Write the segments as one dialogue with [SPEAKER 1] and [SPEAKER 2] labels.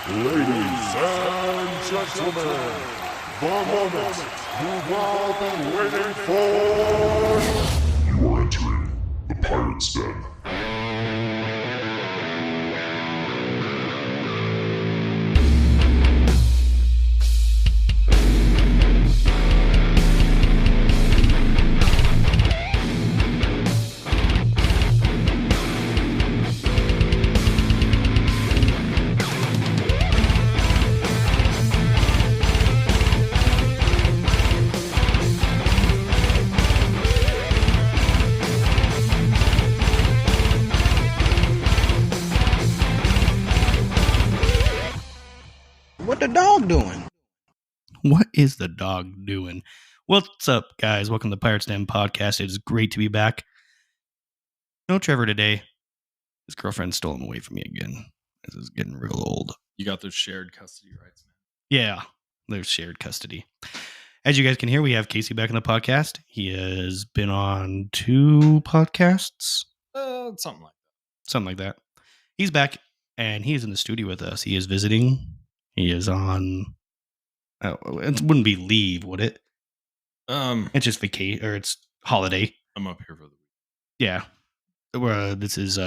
[SPEAKER 1] Ladies and gentlemen, the moment you've all been waiting for! You are entering the Pirate's Den.
[SPEAKER 2] What the dog doing?
[SPEAKER 3] What is the dog doing? What's up, guys? Welcome to the Pirates Den podcast. It is great to be back. No Trevor today. His girlfriend stole him away from me again. This is getting real old.
[SPEAKER 4] You got those shared custody rights, man.
[SPEAKER 3] Yeah, there's shared custody. As you guys can hear, we have Casey back in the podcast. He has been on 2 podcasts.
[SPEAKER 4] Something like
[SPEAKER 3] Something like that. He's back, and he is in the studio with us. He is visiting. He is on... Oh, it wouldn't be leave, would it?
[SPEAKER 4] that.
[SPEAKER 3] It's just vacation, or it's holiday.
[SPEAKER 4] I'm up here for the week.
[SPEAKER 3] Yeah. This is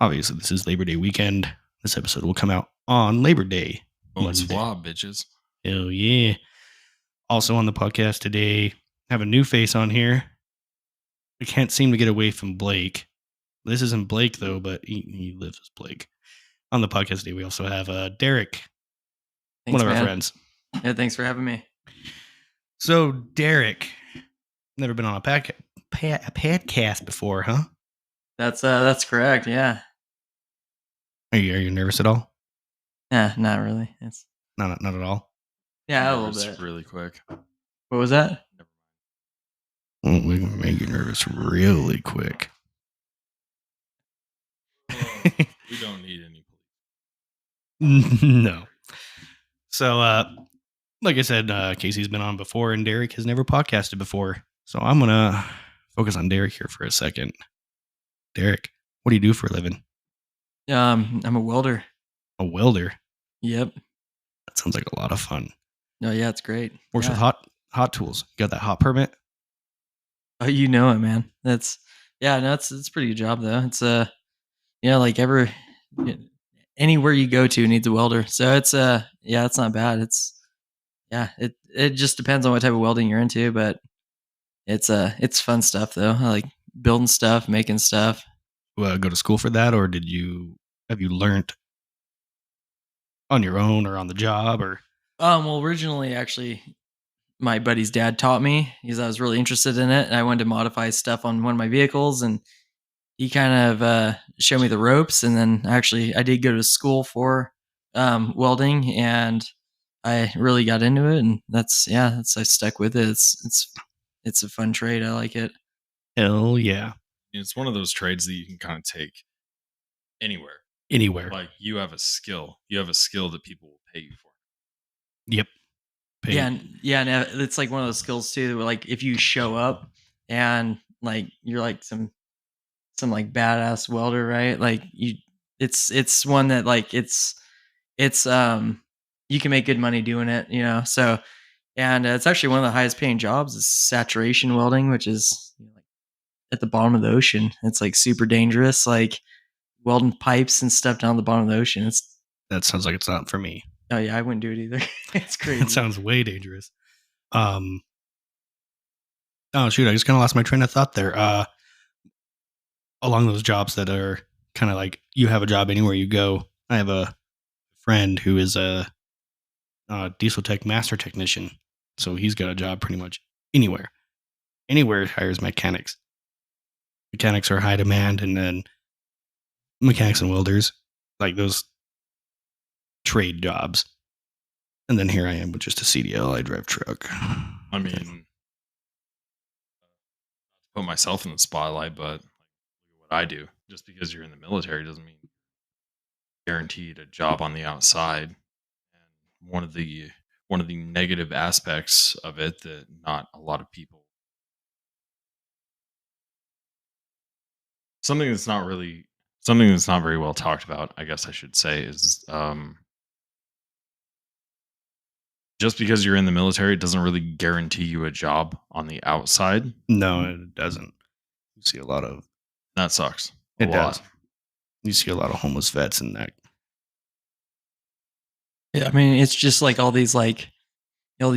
[SPEAKER 3] obviously this is Labor Day weekend. This episode will come out on Labor Day.
[SPEAKER 4] Oh, it's
[SPEAKER 3] Monday.
[SPEAKER 4] flop, bitches.
[SPEAKER 3] Hell yeah. Also on the podcast today, have a new face on here. We can't seem to get away from Blake. This isn't Blake though, but he lives as Blake. On the podcast today, we also have Derek,
[SPEAKER 5] Thanks,
[SPEAKER 3] one of our
[SPEAKER 5] man.
[SPEAKER 3] friends.
[SPEAKER 5] Yeah, thanks for having me.
[SPEAKER 3] So Derek, never been on a podcast before, huh?
[SPEAKER 5] That's correct. Yeah.
[SPEAKER 3] Are you nervous at all?
[SPEAKER 5] Yeah, not really. It's
[SPEAKER 3] Not at all.
[SPEAKER 5] yeah, a
[SPEAKER 4] Nervous
[SPEAKER 5] little bit.
[SPEAKER 4] Really quick.
[SPEAKER 5] What was that?
[SPEAKER 3] Well, we can make you nervous really quick.
[SPEAKER 4] We don't need any police.
[SPEAKER 3] No. So, like I said, Casey's been on before, and Derek has never podcasted before. So I'm gonna focus on Derek here for a second. Derek, what do you do for a living?
[SPEAKER 5] I'm a welder.
[SPEAKER 3] A welder.
[SPEAKER 5] Yep.
[SPEAKER 3] That sounds like a lot of fun.
[SPEAKER 5] No, yeah, it's great.
[SPEAKER 3] Works
[SPEAKER 5] Yeah.
[SPEAKER 3] with hot tools. You got that hot permit?
[SPEAKER 5] Oh, you know it, man. That's yeah. No, it's a pretty good job though. It's like anywhere you go to needs a welder. So it's yeah, it's not bad. It just depends on what type of welding you're into, but it's fun stuff though. I like building stuff, making stuff.
[SPEAKER 3] Go to school for that, or have you learned on your own or on the job, or
[SPEAKER 5] Well, originally, actually, my buddy's dad taught me because I was really interested in it, and I wanted to modify stuff on one of my vehicles, and he kind of showed me the ropes. And then actually, I did go to school for welding, and I really got into it, and I stuck with it. It's a fun trade. I like it.
[SPEAKER 3] hell yeah,
[SPEAKER 4] It's one of those trades that you can kind of take anywhere.
[SPEAKER 3] anywhere.
[SPEAKER 4] Like you have a skill. You have a skill that people will pay you for.
[SPEAKER 3] Yep. Paid.
[SPEAKER 5] Yeah, and it's like one of those skills too. Where like if you show up and like you're like some like badass welder, right? Like it's one that like it's you can make good money doing it, you know. So and it's actually one of the highest paying jobs is saturation welding, which is like at the bottom of the ocean. It's like super dangerous, like welding pipes and stuff down the bottom of the ocean.
[SPEAKER 3] That sounds like it's not for me.
[SPEAKER 5] Oh yeah, I wouldn't do it either. It's crazy.
[SPEAKER 3] That sounds way dangerous. Oh shoot, I just kind of lost my train of thought there. Along those jobs that are kind of like you have a job anywhere you go. I have a friend who is a diesel tech master technician, so he's got a job pretty much anywhere. Anywhere it hires mechanics. Mechanics are high demand, and then mechanics and welders, like those trade jobs. And then here I am with just a CDL. I drive truck.
[SPEAKER 4] I mean, not to put myself in the spotlight, but look at what I do. Just because you're in the military doesn't mean you're guaranteed a job on the outside. And one of the negative aspects of it that not a lot of people, something that's not very well talked about, I guess I should say, is just because you're in the military, it doesn't really guarantee you a job on the outside.
[SPEAKER 3] No, it doesn't. You see a lot of
[SPEAKER 4] That sucks.
[SPEAKER 3] it does. You see a lot of homeless vets in that.
[SPEAKER 5] Yeah, I mean, it's just like all these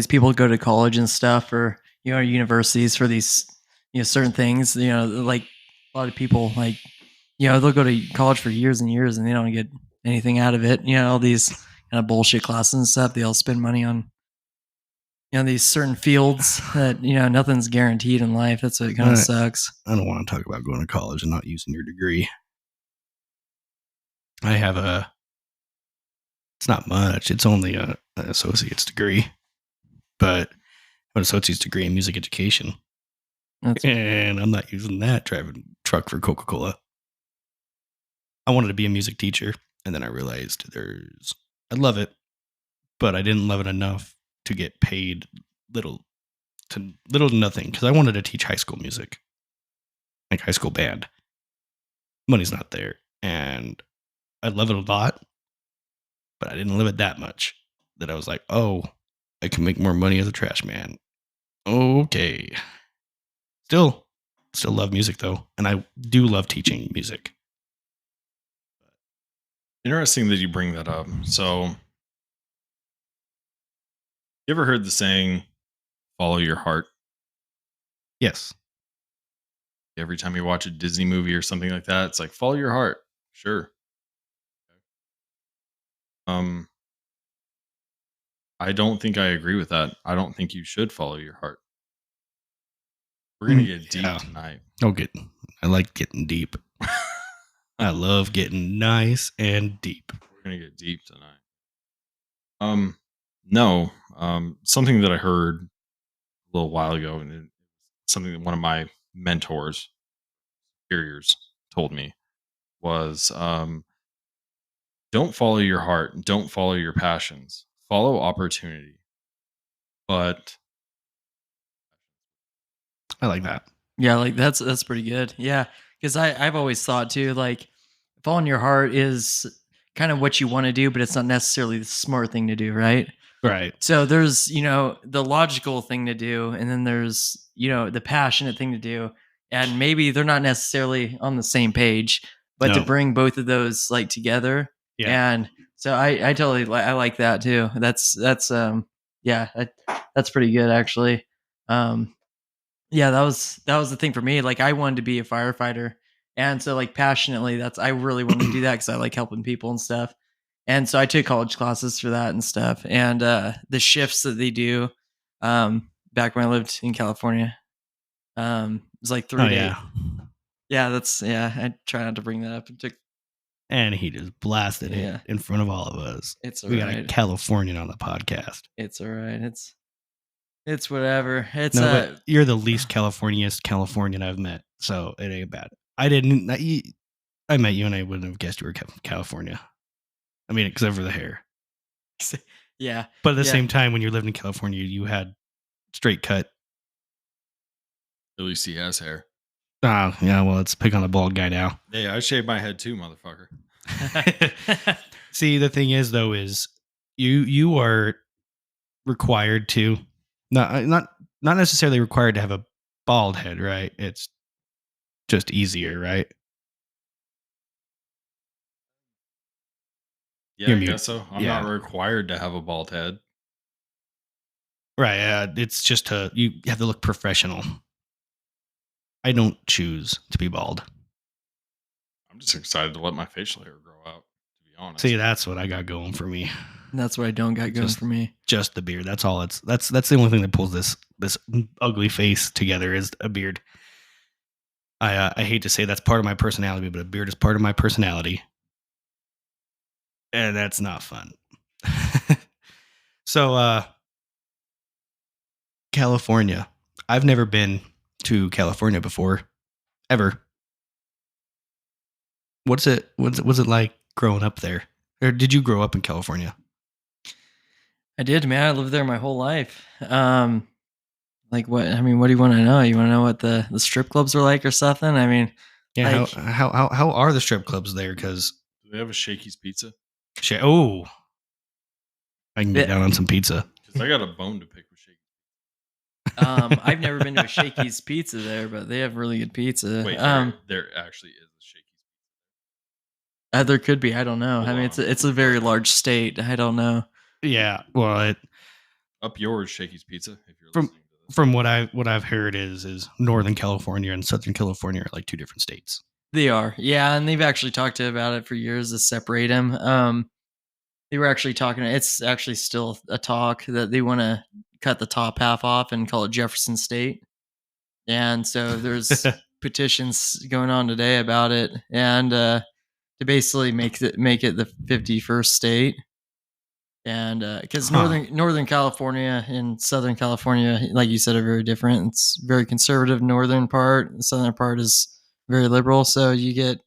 [SPEAKER 5] people go to college and stuff, or universities for these certain things. Like a lot of people they'll go to college for years and years and they don't get anything out of it. All these kind of bullshit classes and stuff. They all spend money on these certain fields that nothing's guaranteed in life. That's what kind of
[SPEAKER 3] Right.
[SPEAKER 5] sucks.
[SPEAKER 3] I don't want to talk about going to college and not using your degree. I have it's not much. It's only an associate's degree, but an associate's degree in music education.
[SPEAKER 5] That's,
[SPEAKER 3] And I'm not using that driving truck for Coca-Cola. I wanted to be a music teacher, and then I realized I love it, but I didn't love it enough to get paid little to nothing, because I wanted to teach high school music, like high school band. Money's not there, and I love it a lot, but I didn't love it that much that I was like, oh, I can make more money as a trash man. Okay. Still love music though, and I do love teaching music.
[SPEAKER 4] Interesting that you bring that up. So, you ever heard the saying, follow your heart?
[SPEAKER 3] Yes.
[SPEAKER 4] Every time you watch a Disney movie or something like that, it's like, follow your heart. Sure. I don't think I agree with that. I don't think you should follow your heart. We're going to get deep
[SPEAKER 3] Yeah.
[SPEAKER 4] tonight.
[SPEAKER 3] I like getting deep. I love getting nice and deep.
[SPEAKER 4] We're going to get deep tonight. No, something that I heard a little while ago, and it's something that one of my mentors, superiors, told me was, don't follow your heart, don't follow your passions, follow opportunity. But
[SPEAKER 3] I like that.
[SPEAKER 5] Yeah, like that's pretty good. Yeah, because I've always thought too, like following your heart is kind of what you want to do, but it's not necessarily the smart thing to do, right?
[SPEAKER 3] Right.
[SPEAKER 5] So there's the logical thing to do, and then there's the passionate thing to do, and maybe they're not necessarily on the same page, but to
[SPEAKER 3] No.
[SPEAKER 5] bring both of those like together,
[SPEAKER 3] Yeah.
[SPEAKER 5] and so I totally I like that too. That's yeah, that's pretty good actually. Yeah, that was the thing for me. Like I wanted to be a firefighter. And so like passionately, I really wanted to do that because I like helping people and stuff. And so I took college classes for that and stuff. And the shifts that they do, back when I lived in California, it was like 3
[SPEAKER 3] Oh
[SPEAKER 5] to 8.
[SPEAKER 3] yeah.
[SPEAKER 5] Yeah, I try not to bring that up. It took
[SPEAKER 3] And he just blasted
[SPEAKER 5] Yeah.
[SPEAKER 3] it in front of all of us.
[SPEAKER 5] it's
[SPEAKER 3] We got a
[SPEAKER 5] alright.
[SPEAKER 3] Californian on the podcast.
[SPEAKER 5] It's alright. It's whatever. It's
[SPEAKER 3] No, but you're the least Californian I've met, so it ain't bad. I met you and I wouldn't have guessed you were California. I mean, except for the hair.
[SPEAKER 5] yeah.
[SPEAKER 3] But at the
[SPEAKER 5] Yeah.
[SPEAKER 3] same time, when you lived in California, you had straight cut.
[SPEAKER 4] at least he has hair.
[SPEAKER 3] Oh, yeah, well, let's pick on the bald guy now.
[SPEAKER 4] Hey, I shaved my head too, motherfucker.
[SPEAKER 3] See, the thing is, though, is you are required to not necessarily required to have a bald head, right? It's just easier, right?
[SPEAKER 4] Yeah,
[SPEAKER 3] You're
[SPEAKER 4] I
[SPEAKER 3] mute.
[SPEAKER 4] guess so. I'm
[SPEAKER 3] Yeah.
[SPEAKER 4] not required to have a bald head.
[SPEAKER 3] Right. It's just you have to look professional. I don't choose to be bald.
[SPEAKER 4] I'm just excited to let my facial hair grow out, to be honest.
[SPEAKER 3] See, that's what I got going for me.
[SPEAKER 5] That's what I don't got going
[SPEAKER 3] Just-
[SPEAKER 5] for me.
[SPEAKER 3] Just the beard. That's all. That's the only thing that pulls this ugly face together is a beard. I hate to say that's part of my personality, but a beard is part of my personality, and that's not fun. So, California. I've never been to California before, ever. What's it like growing up there? Or did you grow up in California?
[SPEAKER 5] I did, man. I lived there my whole life. Like what? I mean, what do you want to know? You want to know what the strip clubs are like or something? I mean,
[SPEAKER 3] Yeah.
[SPEAKER 5] Like-
[SPEAKER 3] How are the strip clubs there? Because
[SPEAKER 4] Do they have a Shakey's pizza?
[SPEAKER 3] I can get
[SPEAKER 5] Yeah.
[SPEAKER 3] down on some pizza.
[SPEAKER 4] Because I got a bone to pick with Shaky.
[SPEAKER 5] I've never been to a Shakey's Pizza there, but they have really good pizza.
[SPEAKER 4] Wait, there actually is a Shaky's.
[SPEAKER 5] There could be. I don't know.
[SPEAKER 4] Hold
[SPEAKER 5] I mean,
[SPEAKER 4] on,
[SPEAKER 5] it's a very large state. I don't know.
[SPEAKER 3] Yeah, well,
[SPEAKER 4] Up yours, Shaky's Pizza. If you're
[SPEAKER 3] From-
[SPEAKER 4] listening to this,
[SPEAKER 3] from what I've heard is Northern California and Southern California are like two different states.
[SPEAKER 5] They are, yeah, and they've actually talked about it for years to separate them. They were actually talking. It's actually still a talk that they want to cut the top half off and call it Jefferson State. And so there's petitions going on today about it, and to basically make it the 51st state. And because Northern California and Southern California, like you said, are very different. It's very conservative northern part. The southern part is very liberal. So you get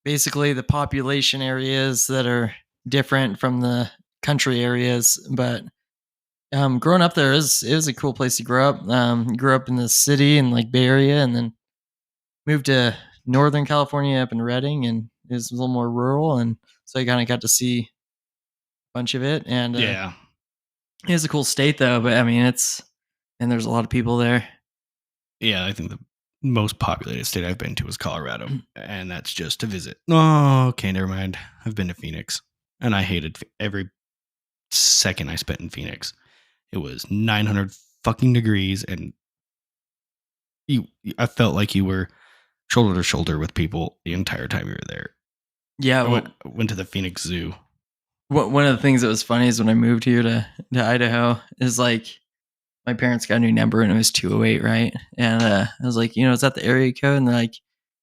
[SPEAKER 5] basically the population areas that are different from the country areas. But growing up there is a cool place to grow up. Grew up in the city and like Bay Area, and then moved to Northern California up in Redding, and it was a little more rural, and so I kind of got to see bunch of it, and
[SPEAKER 3] Yeah,
[SPEAKER 5] it's a cool state though. But I mean, and there's a lot of people there.
[SPEAKER 3] yeah. I think the most populated state I've been to is Colorado, and that's just to visit. Oh, okay, never mind. I've been to Phoenix, and I hated every second I spent in Phoenix. It was 900 fucking degrees, and I felt like you were shoulder to shoulder with people the entire time you were there.
[SPEAKER 5] Yeah,
[SPEAKER 3] I went to the Phoenix Zoo.
[SPEAKER 5] one of the things that was funny is when I moved here to Idaho is like my parents got a new number and it was 208, right? And I was like, is that the area code? And they're like,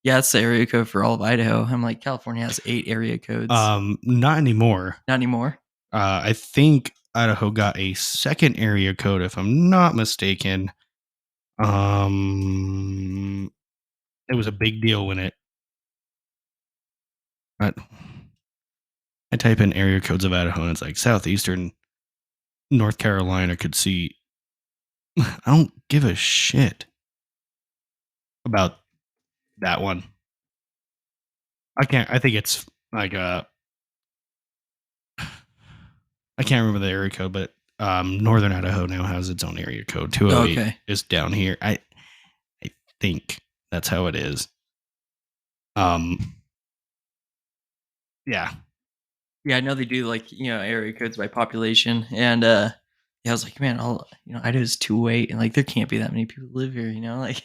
[SPEAKER 5] yeah, it's the area code for all of Idaho. I'm like, California has 8 area codes.
[SPEAKER 3] Not anymore.
[SPEAKER 5] Not anymore.
[SPEAKER 3] I think Idaho got a second area code, if I'm not mistaken. It was a big deal when I type in area codes of Idaho, and it's like southeastern North Carolina could see. I don't give a shit about that one. I think it's like I can't remember the area code, but Northern Idaho now has its own area code. 208
[SPEAKER 5] Okay.
[SPEAKER 3] is down here. I think that's how it is. Yeah.
[SPEAKER 5] Yeah, I know they do like area codes by population, and I was like, man, Idaho's 208, and like there can't be that many people live here, like.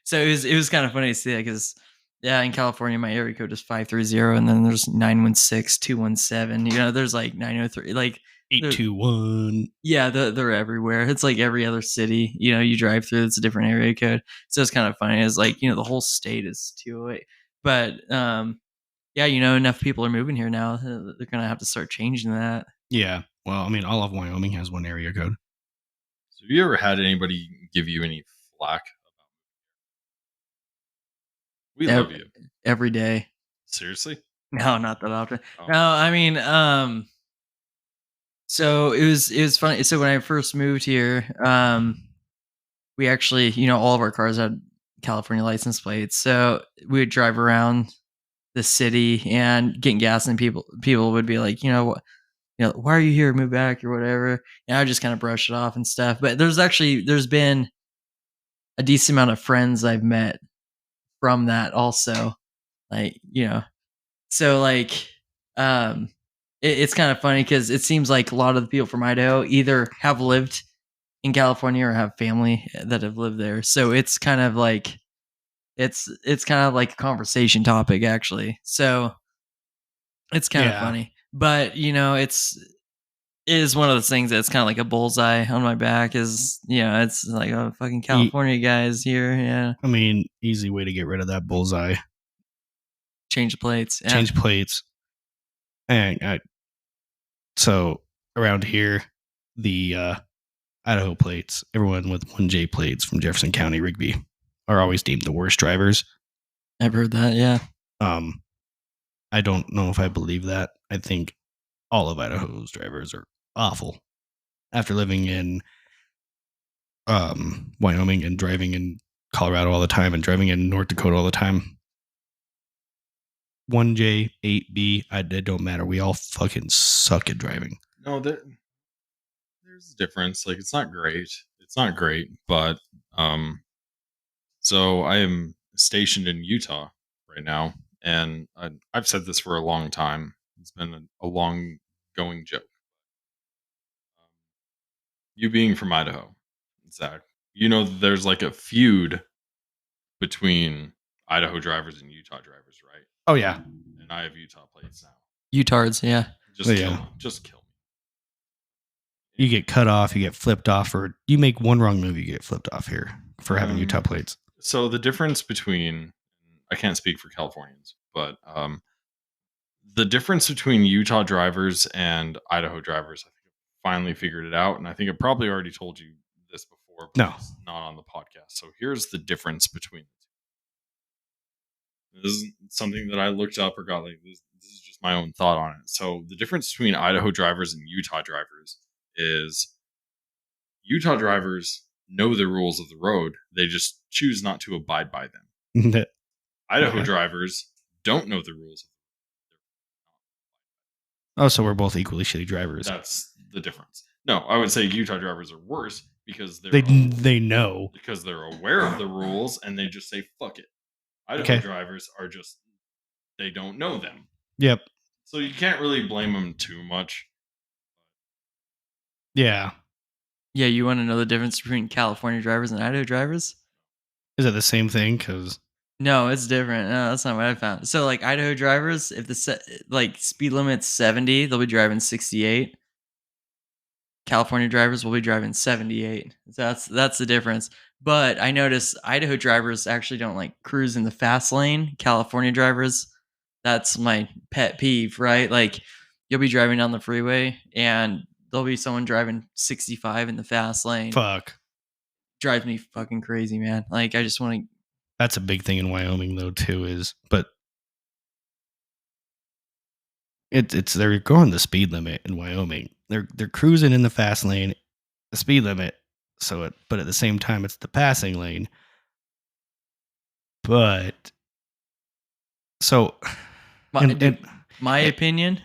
[SPEAKER 5] So it was kind of funny to see that because in California my area code is 530, and then there's 916, 217. There's like 903, like
[SPEAKER 3] 821.
[SPEAKER 5] Yeah, they're everywhere. It's like every other city you drive through, it's a different area code. So it's kind of funny. It's like the whole state is 208, but yeah, enough people are moving here now. They're gonna have to start changing that.
[SPEAKER 3] Yeah. Well, I mean, all of Wyoming has one area code.
[SPEAKER 4] So have you ever had anybody give you any flack about it? We love you.
[SPEAKER 5] Every day.
[SPEAKER 4] Seriously?
[SPEAKER 5] No, not that often.
[SPEAKER 4] Oh.
[SPEAKER 5] No, I mean, so it was funny. So when I first moved here, we actually, all of our cars had California license plates. So we would drive around the city and getting gas, and people would be like, why are you here? Move back or whatever. And I would just kind of brush it off and stuff. But there's been a decent amount of friends I've met from that also. Like, so like, it's kind of funny because it seems like a lot of the people from Idaho either have lived in California or have family that have lived there. So it's kind of like, it's kind of like a conversation topic actually. So it's kind of funny, but it is one of those things that's kind of like a bullseye on my back is, it's like, oh, fucking California guys here. Yeah.
[SPEAKER 3] I mean, easy way to get rid of that bullseye.
[SPEAKER 5] Change the plates. Yeah.
[SPEAKER 3] Change plates. And so around here, the Idaho plates, everyone with 1J plates from Jefferson County, Rigby, are always deemed the worst drivers.
[SPEAKER 5] I've heard that, yeah.
[SPEAKER 3] I don't know if I believe that. I think all of Idaho's drivers are awful. After living in Wyoming and driving in Colorado all the time and driving in North Dakota all the time, 1J, 8B, it don't matter. We all fucking suck at driving.
[SPEAKER 4] No, there's there's a difference. Like it's not great. It's not great, but so I am stationed in Utah right now, and I've said this for a long time. It's been a long going joke. You being from Idaho, Zach, you know there's like a feud between Idaho drivers and Utah drivers, right?
[SPEAKER 3] Oh yeah.
[SPEAKER 4] And I have Utah plates now.
[SPEAKER 5] Utards, yeah.
[SPEAKER 4] Just
[SPEAKER 3] Oh,
[SPEAKER 4] kill
[SPEAKER 3] yeah.
[SPEAKER 4] me. Just kill me.
[SPEAKER 3] You get cut off, you get flipped off, or you make one wrong move, you get flipped off here for having Utah plates.
[SPEAKER 4] So the difference between, I can't speak for Californians, but the difference between Utah drivers and Idaho drivers, I think I finally figured it out, and I think I probably already told you this before, but
[SPEAKER 3] No.
[SPEAKER 4] it's not on the podcast. So here's the difference between the two. This is something that I looked up or got like this is just my own thought on it. So the difference between Idaho drivers and Utah drivers is Utah drivers know the rules of the road. They just choose not to abide by them. Idaho
[SPEAKER 3] Okay.
[SPEAKER 4] drivers don't know the rules.
[SPEAKER 3] Oh, so we're both equally shitty drivers.
[SPEAKER 4] That's the difference. No, I would say Utah drivers are worse because
[SPEAKER 3] They know.
[SPEAKER 4] because they're aware of the rules and they just say fuck it. Idaho
[SPEAKER 3] Okay.
[SPEAKER 4] drivers are just they don't know them.
[SPEAKER 3] Yep.
[SPEAKER 4] So you can't really blame them too much.
[SPEAKER 3] Yeah.
[SPEAKER 5] Yeah, you want to know the difference between California drivers and Idaho drivers?
[SPEAKER 3] Is it the same thing? Because
[SPEAKER 5] No, it's different. No, that's not what I found. So, like Idaho drivers, if the speed limit's 70, they'll be driving 68. California drivers will be driving 78. So that's the difference. But I noticed Idaho drivers actually don't like cruise in the fast lane. California drivers, that's my pet peeve, right? Like you'll be driving down the freeway and there'll be someone driving 65 in the fast lane.
[SPEAKER 3] fuck.
[SPEAKER 5] Drives me fucking crazy, man. Like I just want to.
[SPEAKER 3] That's a big thing in Wyoming though too. But it's they're going the speed limit in Wyoming. They're cruising in the fast lane, the speed limit. But at the same time, it's the passing lane. But so,
[SPEAKER 5] My opinion,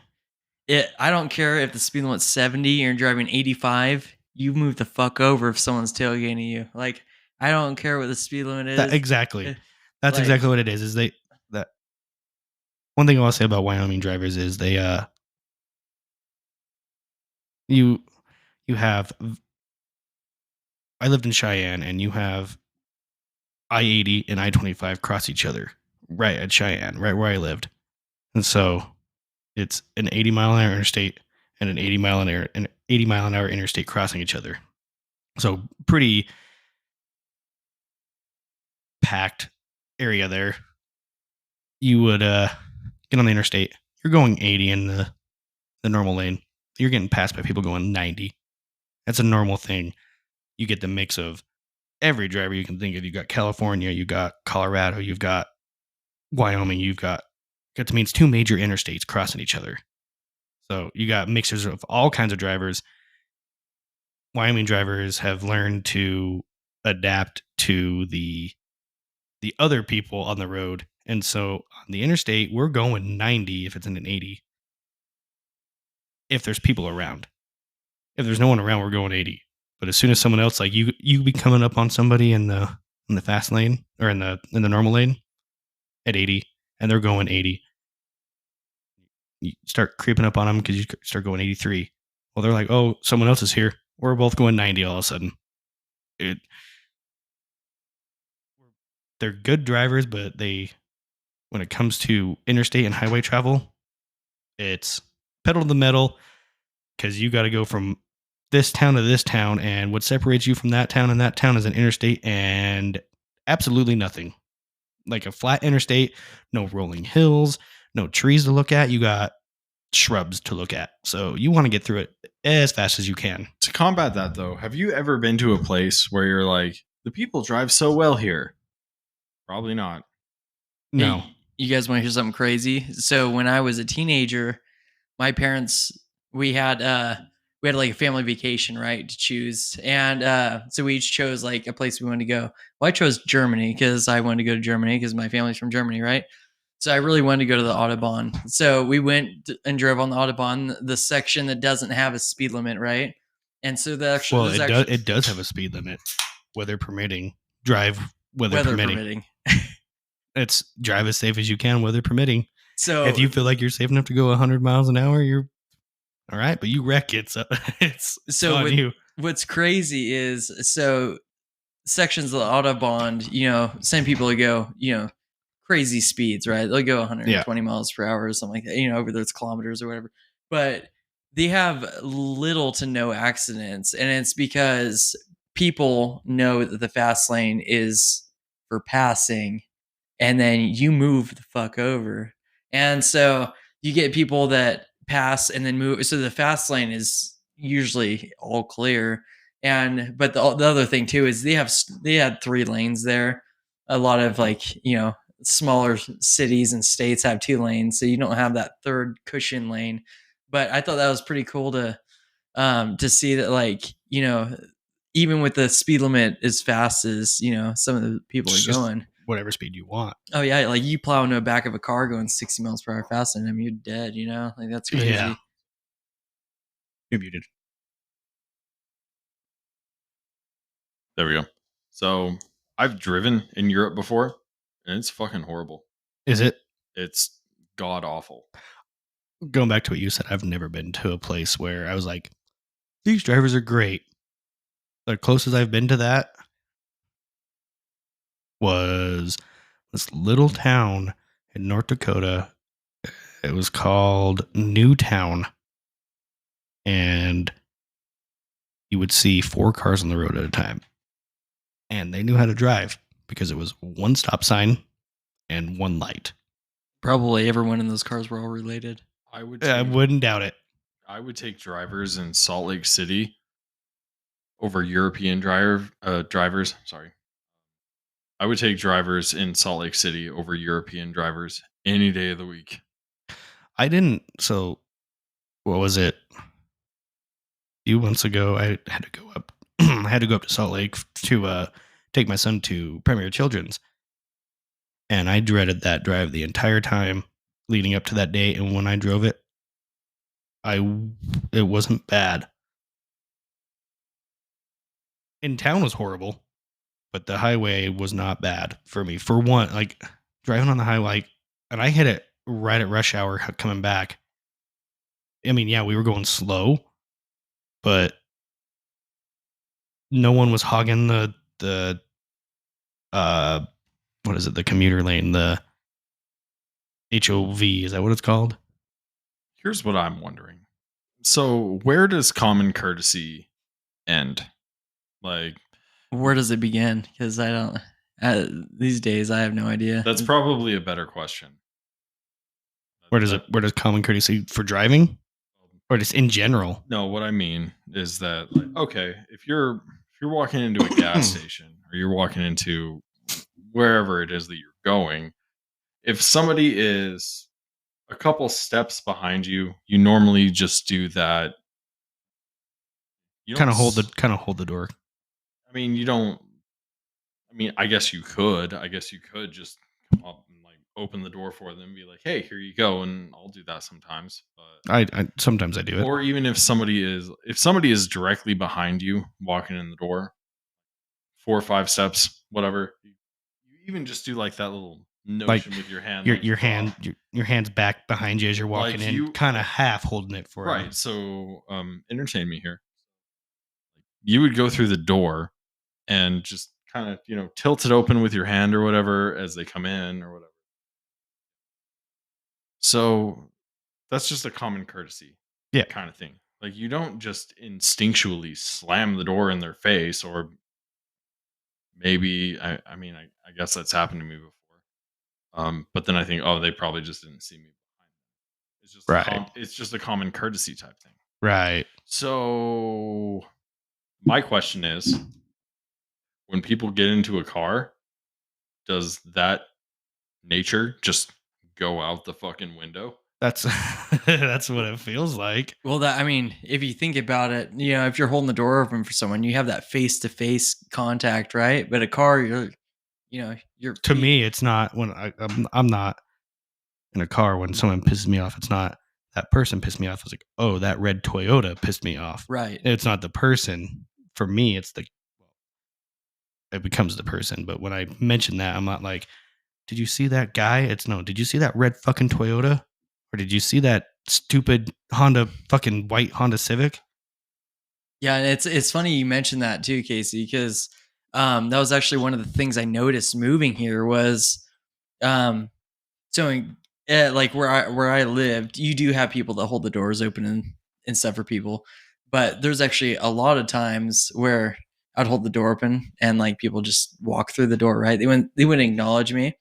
[SPEAKER 5] I don't care if the speed limit's 70 and you're driving 85. You move the fuck over if someone's tailgating you. Like I don't care what the speed limit is.
[SPEAKER 3] exactly. That's
[SPEAKER 5] like-
[SPEAKER 3] exactly what it is. Is that one thing I want to say about Wyoming drivers is they you have. I lived in Cheyenne, and you have I-80 and I-25 cross each other right at Cheyenne, right where I lived, and so it's an 80-mile-an-hour interstate and an 80-mile-an-hour interstate crossing each other. So pretty packed area there. You would get on the interstate. You're going 80 in the normal lane. You're getting passed by people going 90. That's a normal thing. You get the mix of every driver you can think of. You got California, you got Colorado, you've got Wyoming, you've got that means two major interstates crossing each other. So you got mixers of all kinds of drivers. Wyoming drivers have learned to adapt to the other people on the road. And so on the interstate, we're going 90 if it's in an 80. If there's people around. If there's no one around, we're going 80. But as soon as someone else, like you be coming up on somebody in the fast lane or in the normal lane at 80, and they're going 80, you start creeping up on them because you start going 83. Well, they're like, oh, someone else is here. We're both going 90 all of a sudden. They're good drivers, but when it comes to interstate and highway travel, it's pedal to the metal because you got to go from this town to this town, and what separates you from that town and that town is an interstate and absolutely nothing. Like a flat interstate, no rolling hills, no trees to look at. You got shrubs to look at. So you want to get through it as fast as you can.
[SPEAKER 4] To combat that, though, have you ever been to a place where you're like, the people drive so well here? Probably not.
[SPEAKER 3] No.
[SPEAKER 5] Hey, you guys want to hear something crazy? So when I was a teenager, my parents, we had like a family vacation, right, to choose. And so we each chose like a place we wanted to go. Well, I chose Germany because I wanted to go to Germany because my family's from Germany, right? So I really wanted to go to the Autobahn. So we went and drove on the Autobahn, the section that doesn't have a speed limit, right? And so that
[SPEAKER 3] Well,
[SPEAKER 5] actually,
[SPEAKER 3] it does have a speed limit, weather permitting. Drive weather,
[SPEAKER 5] weather
[SPEAKER 3] permitting. It's drive as safe as you can, weather permitting.
[SPEAKER 5] So
[SPEAKER 3] If you feel like you're safe enough to go 100 miles an hour, you're all right. But you wreck it, so it's
[SPEAKER 5] So
[SPEAKER 3] on you.
[SPEAKER 5] what's crazy is sections of the Autobahn, send people to go, crazy speeds, right? They'll go 120 miles per hour or something like that, over those kilometers or whatever. But they have little to no accidents. And it's because people know that the fast lane is for passing, and then you move the fuck over. And so you get people that pass and then move. So the fast lane is usually all clear. But the other thing too is they had 3 lanes there. A lot of smaller cities and states have 2 lanes, so you don't have that third cushion lane. But I thought that was pretty cool to see that, even with the speed limit as fast as some of the people
[SPEAKER 3] It's
[SPEAKER 5] are
[SPEAKER 3] just
[SPEAKER 5] going.
[SPEAKER 3] whatever speed you want.
[SPEAKER 5] Oh yeah, like you plow into the back of a car going 60 miles per hour faster than him, you're dead. Like that's crazy.
[SPEAKER 3] Yeah. You're muted.
[SPEAKER 4] There we go. So I've driven in Europe before, and it's fucking horrible.
[SPEAKER 3] Is it?
[SPEAKER 4] It's god awful.
[SPEAKER 3] Going back to what you said, I've never been to a place where I was like, these drivers are great. The closest I've been to that was this little town in North Dakota. It was called Newtown. And you would see 4 cars on the road at a time. And they knew how to drive because it was 1 stop sign and 1 light.
[SPEAKER 5] Probably everyone in those cars were all related.
[SPEAKER 4] I
[SPEAKER 3] wouldn't doubt it.
[SPEAKER 4] I would take drivers in Salt Lake City over European drivers. Sorry. I would take drivers in Salt Lake City over European drivers any day of the week.
[SPEAKER 3] I didn't. So, what was it? A few months ago, I had to go up. I had to go up to Salt Lake to take my son to Premier Children's, and I dreaded that drive the entire time leading up to that day. And when I drove it, it wasn't bad. In town was horrible, but the highway was not bad for me. For one, like driving on the highway, and I hit it right at rush hour coming back. I mean, yeah, we were going slow, but no one was hogging the what is it? The commuter lane, the HOV. Is that what it's called?
[SPEAKER 4] Here's what I'm wondering. So where does common courtesy end? Like,
[SPEAKER 5] where does it begin? Because I don't. These days, I have no idea.
[SPEAKER 4] That's probably a better question.
[SPEAKER 3] Where does common courtesy for driving, or just in general?
[SPEAKER 4] No, what I mean is that, like, okay, if you're walking into a gas station or you're walking into wherever it is that you're going, if somebody is a couple steps behind you, you normally just do that. You
[SPEAKER 3] Kind of hold the door.
[SPEAKER 4] I mean, you don't. I mean, I guess you could. I guess you could just come up and like open the door for them and be like, "Hey, here you go." And I'll do that sometimes. But
[SPEAKER 3] I sometimes I do it.
[SPEAKER 4] or even if somebody is directly behind you walking in the door, 4 or 5 steps, whatever. You even just do like that little notion with your hand.
[SPEAKER 3] Your hand's back behind you as you're walking
[SPEAKER 4] Like
[SPEAKER 3] in, kind of half holding it for
[SPEAKER 4] right. So, entertain me here. You would go through the door and just kind of tilt it open with your hand or whatever as they come in or whatever. So that's just a common courtesy, kind of thing. Like you don't just instinctually slam the door in their face, or maybe I guess that's happened to me before. But then I think, oh, they probably just didn't see me behind them. It's just
[SPEAKER 3] right.
[SPEAKER 4] It's just a common courtesy type thing,
[SPEAKER 3] right?
[SPEAKER 4] So my question is, when people get into a car, does that nature just go out the fucking window?
[SPEAKER 3] That's that's what it feels like.
[SPEAKER 5] Well, if you think about it, if you're holding the door open for someone, you have that face-to-face contact, right? But a car, you're
[SPEAKER 3] to me, it's not when I'm not in a car when someone pisses me off. It's not that person pissed me off. I was like, oh, that red Toyota pissed me off.
[SPEAKER 5] Right.
[SPEAKER 3] It's not the person. For me, it becomes the person. But when I mention that, I'm not like, did you see that guy? It's no, did you see that red fucking Toyota? Or did you see that stupid fucking white Honda Civic?
[SPEAKER 5] Yeah, and it's funny you mentioned that too, Casey, because that was actually one of the things I noticed moving here was so like where I lived, you do have people that hold the doors open and stuff for people, but there's actually a lot of times where I'd hold the door open and like people just walk through the door, right? They wouldn't acknowledge me,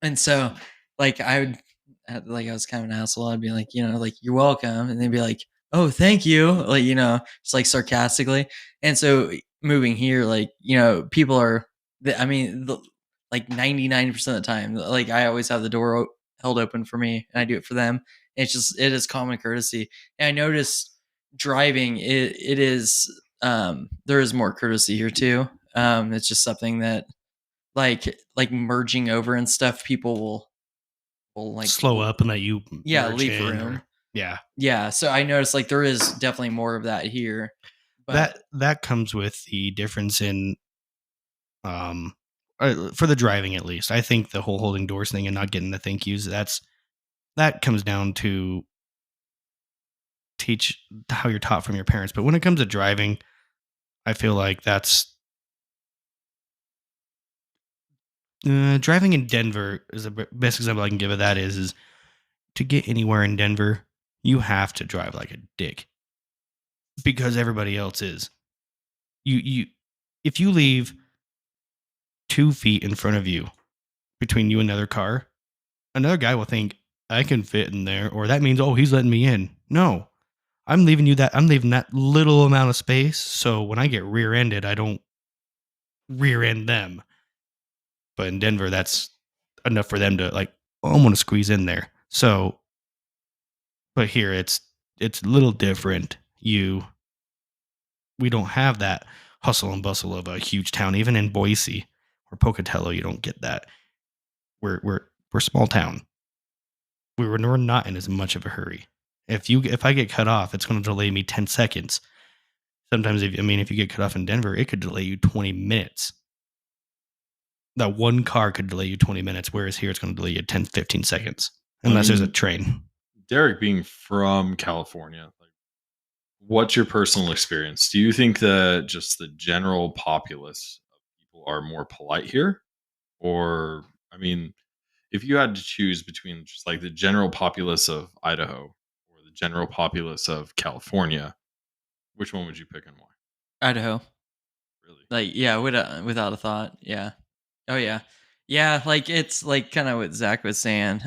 [SPEAKER 5] and so like like I was kind of an asshole. I'd be like, like you're welcome, and they'd be like, oh, thank you, like just like sarcastically. And so moving here, like people are, I mean, like 99% of the time, like I always have the door held open for me, and I do it for them. It is common courtesy, and I notice driving it is there is more courtesy here too. It's just something that like merging over and stuff, people will like
[SPEAKER 3] slow up and let you merge
[SPEAKER 5] leave
[SPEAKER 3] in
[SPEAKER 5] room.
[SPEAKER 3] Yeah.
[SPEAKER 5] So I noticed like there is definitely more of that here. But
[SPEAKER 3] That comes with the difference in for the driving, at least. I think the whole holding doors thing and not getting the thank yous, that comes down to teach how you're taught from your parents. But when it comes to driving, I feel like that's driving in Denver is the best example I can give of that is to get anywhere in Denver, you have to drive like a dick because everybody else is. You if you leave 2 feet in front of you between you and another car, another guy will think I can fit in there, or that means, oh, he's letting me in. No, I'm leaving that little amount of space. So when I get rear-ended, I don't rear end them. But in Denver, that's enough for them to like, oh, I'm going to squeeze in there. So, but here it's a little different. We don't have that hustle and bustle of a huge town. Even in Boise or Pocatello, you don't get that. We're small town. We're not in as much of a hurry. If I get cut off, it's going to delay me 10 seconds. Sometimes if you get cut off in Denver, it could delay you 20 minutes. That one car could delay you 20 minutes, whereas here it's going to delay you 10, 15 seconds, unless there's a train.
[SPEAKER 4] Derek, being from California, like, what's your personal experience? Do you think that just the general populace of people are more polite here? Or, I mean, if you had to choose between just like the general populace of Idaho or the general populace of California, which one would you pick and why?
[SPEAKER 5] Idaho,
[SPEAKER 4] Really?
[SPEAKER 5] like without a thought, yeah. Oh yeah, yeah. Like it's like kind of what Zach was saying.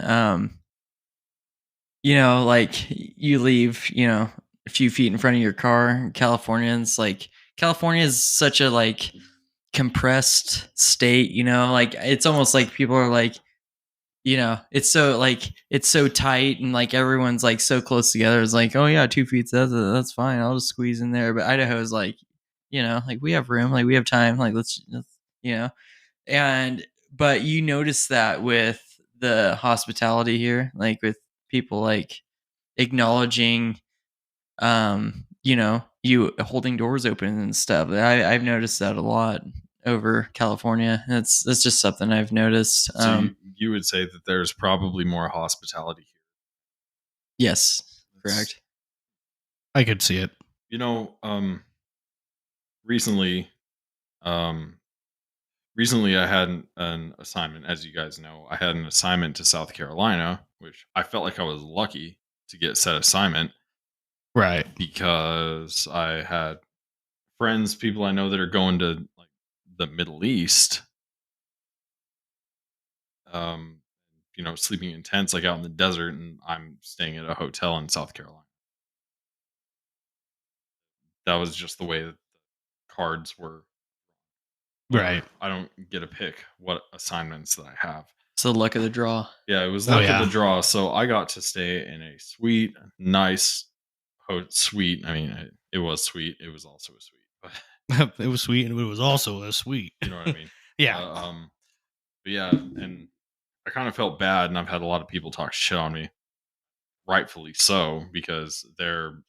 [SPEAKER 5] Like you leave, a few feet in front of your car. Californians, like California is such a like compressed state. Like it's almost like people are like, it's so tight and like everyone's like so close together. It's like, oh yeah, 2 feet. That's fine. I'll just squeeze in there. But Idaho is like, like we have room, like we have time. Like let's but you notice that with the hospitality here, like with people like acknowledging, you holding doors open and stuff. I've noticed that a lot over California. That's just something I've noticed.
[SPEAKER 4] So you would say that there's probably more hospitality here.
[SPEAKER 5] Yes, correct.
[SPEAKER 3] I could see it.
[SPEAKER 4] Recently, Recently, I had an assignment. As you guys know, I had an assignment to South Carolina, which I felt like I was lucky to get said assignment
[SPEAKER 3] Right.
[SPEAKER 4] because I had friends, people I know that are going to like the Middle East. Sleeping in tents like out in the desert, and I'm staying at a hotel in South Carolina. That was just the way that the cards were.
[SPEAKER 3] Right.
[SPEAKER 4] I don't get to pick what assignments that I have.
[SPEAKER 5] It's the luck of the draw.
[SPEAKER 4] Yeah, it was luck of the draw. So I got to stay in a sweet, nice suite. I mean, it was sweet. It was also a suite.
[SPEAKER 3] It was sweet, and it was also a sweet.
[SPEAKER 4] You know what I mean?
[SPEAKER 3] Yeah.
[SPEAKER 4] But yeah, and I kind of felt bad, and I've had a lot of people talk shit on me rightfully so, because they're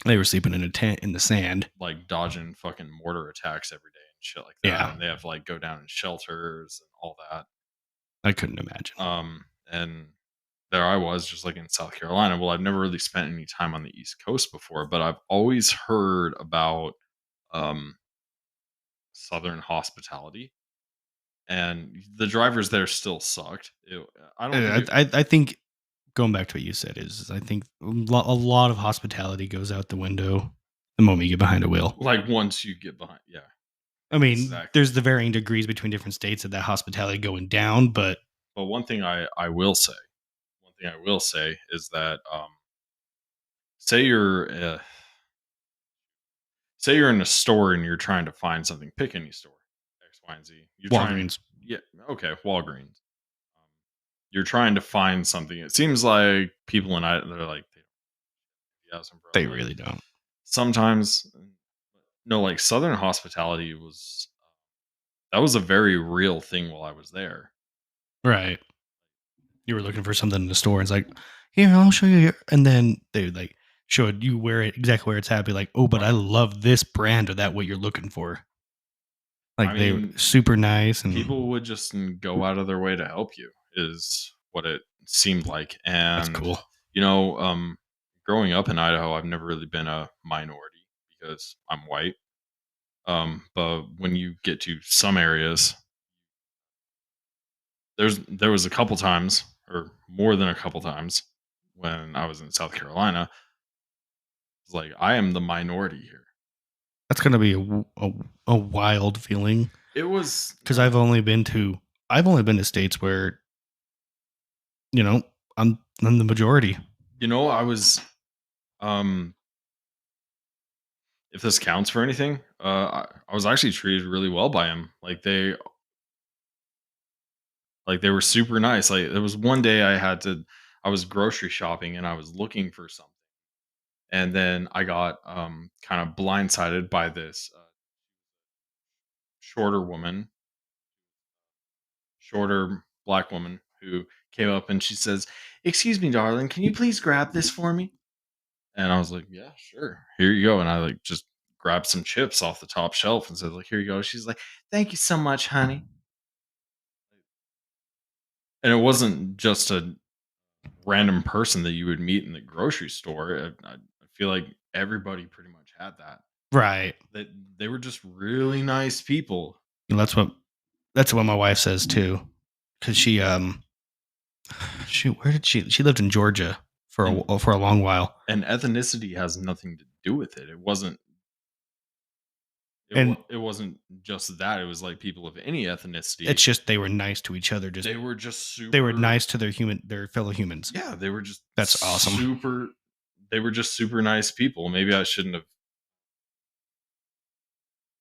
[SPEAKER 3] They were sleeping in a tent in the sand.
[SPEAKER 4] like dodging fucking mortar attacks every day and shit like that.
[SPEAKER 3] Yeah.
[SPEAKER 4] And they have to like go down in shelters and all that.
[SPEAKER 3] I couldn't imagine.
[SPEAKER 4] And there I was just like in South Carolina. Well, I've never really spent any time on the East Coast before, but I've always heard about um Southern hospitality, and the drivers there still sucked. I don't think
[SPEAKER 3] I think going back to what you said is I think a lot of hospitality goes out the window the moment you get behind a wheel.
[SPEAKER 4] like once you get behind, yeah.
[SPEAKER 3] I mean,
[SPEAKER 4] Exactly.
[SPEAKER 3] there's the varying degrees between different states of that hospitality going down, but
[SPEAKER 4] But one thing I will say is that say you're say you're in a store and you're trying to find something, pick any store, X, Y, and Z. You're trying,
[SPEAKER 3] Walgreens,
[SPEAKER 4] yeah, okay, Walgreens. You're trying to find something. It seems like people in they're like,
[SPEAKER 3] they really don't.
[SPEAKER 4] Sometimes, no, like Southern hospitality was that was a very real thing while I was there.
[SPEAKER 3] Right. You were looking for something in the store. And it's like, here, I'll show you here. And then they would like show you where it exactly where it's at. Be like, oh, but I love this brand or that what you're looking for. Like
[SPEAKER 4] I
[SPEAKER 3] they were
[SPEAKER 4] mean,
[SPEAKER 3] super nice and
[SPEAKER 4] people would just go out of their way to help you is what it seemed like. And
[SPEAKER 3] that's cool.
[SPEAKER 4] you know, growing up in Idaho, I've never really been a minority because I'm white. But when you get to some areas, there was a couple times or more than a couple times when I was in South Carolina. It's like I am the minority here.
[SPEAKER 3] That's gonna be a wild feeling
[SPEAKER 4] It was
[SPEAKER 3] because I've only been to states where you know I'm the majority.
[SPEAKER 4] you know, I was um if this counts for anything, I was actually treated really well by him. Like they were super nice. Like there was one day I was grocery shopping and I was looking for something. And then I got kind of blindsided by this shorter woman, shorter black woman who came up and she says, "Excuse me, darling, can you please grab this for me?" And I was like, "Yeah, sure. Here you go." And I like just grabbed some chips off the top shelf and said, like, "Here you go." She's like, "Thank you so much, honey." And it wasn't just a random person that you would meet in the grocery store. I feel like everybody pretty much had that.
[SPEAKER 3] Right.
[SPEAKER 4] That they were just really nice people.
[SPEAKER 3] And that's what my wife says too. Because she shoot, where did she lived in Georgia for a long while.
[SPEAKER 4] And ethnicity has nothing to do with it. It wasn't
[SPEAKER 3] And
[SPEAKER 4] it wasn't just that. It was like people of any ethnicity.
[SPEAKER 3] it's just they were nice to each other. Just
[SPEAKER 4] They were just super.
[SPEAKER 3] they were nice to their fellow humans.
[SPEAKER 4] Yeah, they were just
[SPEAKER 3] That's awesome.
[SPEAKER 4] Super. They were just super nice people. Maybe I shouldn't have.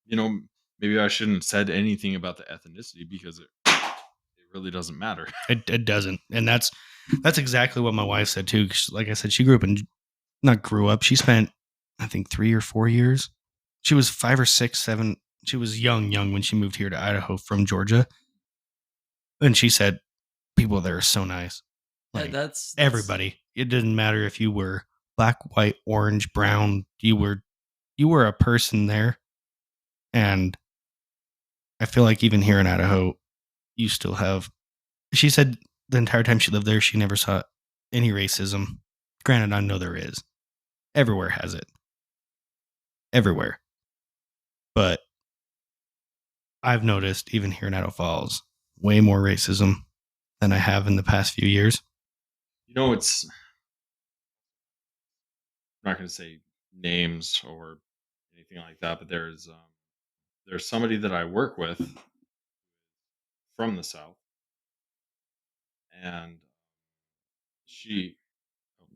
[SPEAKER 4] You know, maybe I shouldn't have said anything about the ethnicity because it really doesn't matter.
[SPEAKER 3] It doesn't, and that's exactly what my wife said too. 'Cause like I said, she grew up not grew up. She spent I think 3 or 4 years. She was 5 or 6, 7. She was young when she moved here to Idaho from Georgia, and she said people there are so nice. Like
[SPEAKER 5] That's
[SPEAKER 3] everybody. It didn't matter if you were black, white, orange, brown. You were a person there, and I feel like even here in Idaho, you still have. She said the entire time she lived there, she never saw any racism. Granted, I know there is. Everywhere has it. Everywhere. But I've noticed, even here in Idaho Falls, way more racism than I have in the past few years.
[SPEAKER 4] You know, I'm not going to say names or anything like that, but there's somebody that I work with from the South, and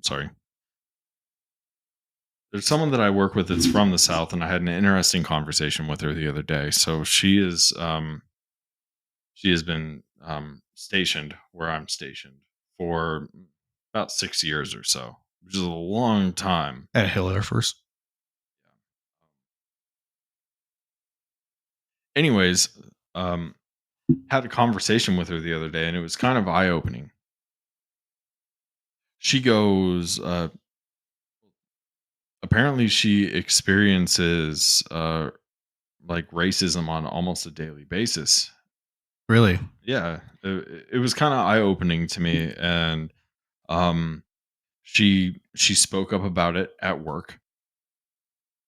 [SPEAKER 4] sorry. There's someone that I work with that's from the South, and I had an interesting conversation with her the other day. So she has been stationed where I'm stationed for about 6 years or so, which is a long time.
[SPEAKER 3] At Hill Air Force.
[SPEAKER 4] Anyways, had a conversation with her the other day, and it was kind of eye-opening. she goes, apparently she experiences like racism on almost a daily basis.
[SPEAKER 3] Really?
[SPEAKER 4] Yeah, it was kind of eye opening to me, and um, she spoke up about it at work,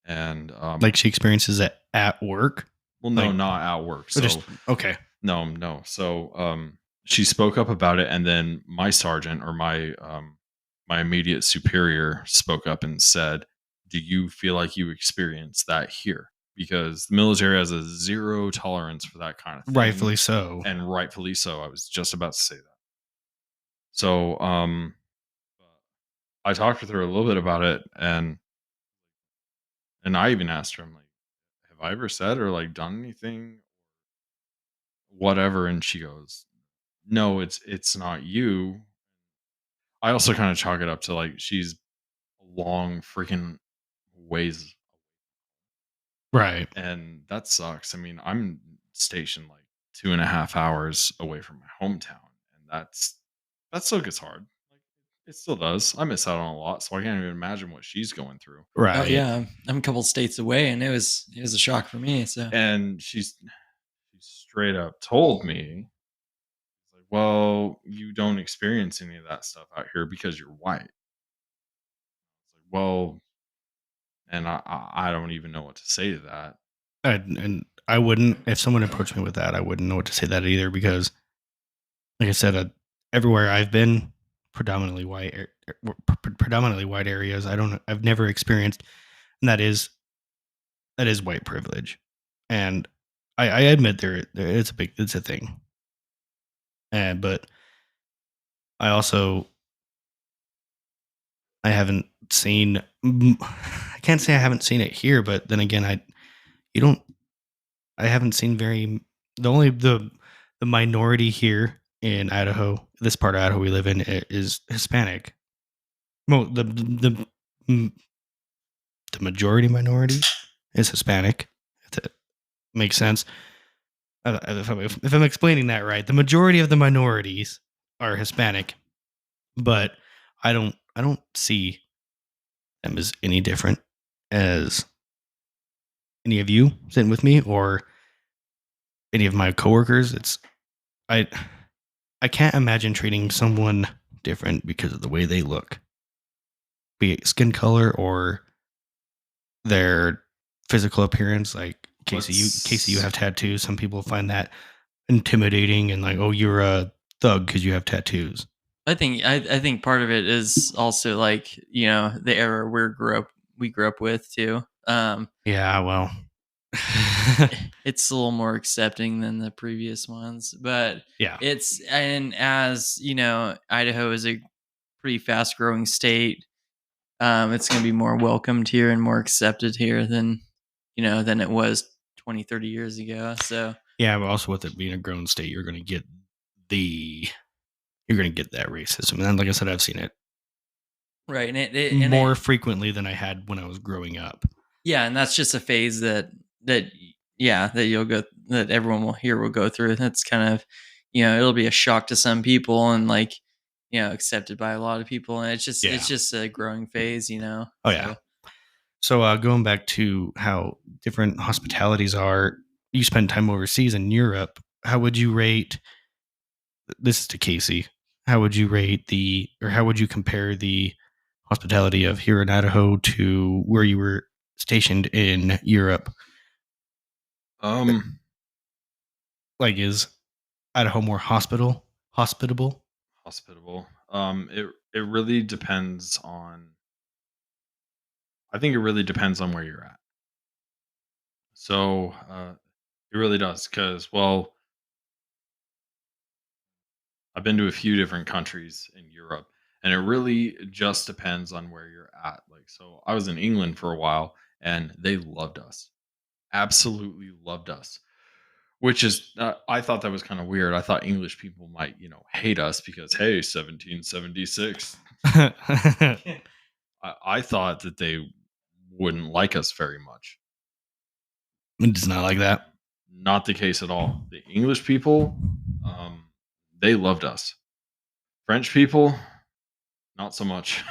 [SPEAKER 4] and
[SPEAKER 3] Like she experiences it at work?
[SPEAKER 4] well, no,
[SPEAKER 3] Like,
[SPEAKER 4] not at work.
[SPEAKER 3] or just
[SPEAKER 4] So
[SPEAKER 3] okay.
[SPEAKER 4] no. So she spoke up about it, and then my sergeant or my immediate superior spoke up and said, "Do you feel like you experienced that here?" Because the military has a zero tolerance for that kind of thing,
[SPEAKER 3] Rightfully so.
[SPEAKER 4] and rightfully so. I was just about to say that. So I talked with her a little bit about it, and I even asked her, I'm like, "Have I ever said or like done anything, whatever?" And she goes, "No, it's not you." I also kind of chalk it up to like she's a long freaking ways,
[SPEAKER 3] Right.
[SPEAKER 4] and that sucks. I mean, I'm stationed like 2.5 hours away from my hometown, and that still gets hard. Like it still does. I miss out on a lot, so I can't even imagine what she's going through.
[SPEAKER 5] Oh
[SPEAKER 3] Right.
[SPEAKER 5] yeah, I'm a couple states away, and it was a shock for me. So
[SPEAKER 4] And she straight up told me, like, "Well, you don't experience any of that stuff out here because you're white." It's like, well, and I don't even know what to say to that.
[SPEAKER 3] And I wouldn't, if someone approached me with that, I wouldn't know what to say that either because, like I said, everywhere I've been, predominantly white, predominantly white areas. I've never experienced, and that is white privilege, and I admit it's a thing, and but I also I haven't seen. I can't say I haven't seen it here, but then again, you don't. I haven't seen very the only the minority here in Idaho, this part of Idaho we live in, is Hispanic. Well, mm, the majority minority is Hispanic. If that makes sense. If I'm explaining that right, the majority of the minorities are Hispanic, but I don't see them as any different as any of you sitting with me or any of my coworkers. I I can't imagine treating someone different because of the way they look, be it skin color or their physical appearance. Like Casey, you have tattoos. Some people find that intimidating and like, oh, you're a thug because you have tattoos.
[SPEAKER 5] I think part of it is also like the era we grew up with too.
[SPEAKER 3] Yeah, well,
[SPEAKER 5] It's a little more accepting than the previous ones, but
[SPEAKER 3] yeah,
[SPEAKER 5] and as Idaho is a pretty fast growing state. It's going to be more welcomed here and more accepted here than it was 20, 30 years ago. So
[SPEAKER 3] yeah. But also with it being a grown state, you're gonna get that racism, and then, like I said, I've seen it
[SPEAKER 5] right, and
[SPEAKER 3] more frequently than I had when I was growing up.
[SPEAKER 5] yeah, and that's just a phase that you'll go that everyone will go through. That's kind of it'll be a shock to some people and like accepted by a lot of people, and
[SPEAKER 3] Yeah.
[SPEAKER 5] it's just a growing phase.
[SPEAKER 3] Oh yeah. So going back to how different hospitalities are, you spend time overseas in Europe. How would you rate? This is to Casey. How would you rate how would you compare the hospitality of here in Idaho to where you were stationed in Europe?
[SPEAKER 4] Um,
[SPEAKER 3] Like, is Idaho more hospitable?
[SPEAKER 4] Hospitable. It really depends on. I think it really depends on where you're at. So it really does because well, I've been to a few different countries in Europe, and it really just depends on where you're at. Like, so I was in England for a while, and they loved us, absolutely loved us. Which is, I thought that was kind of weird. I thought English people might, hate us because hey, 1776. I thought that they wouldn't like us very much.
[SPEAKER 3] It's not like that.
[SPEAKER 4] Not the case at all. The English people, they loved us. French people, not so much.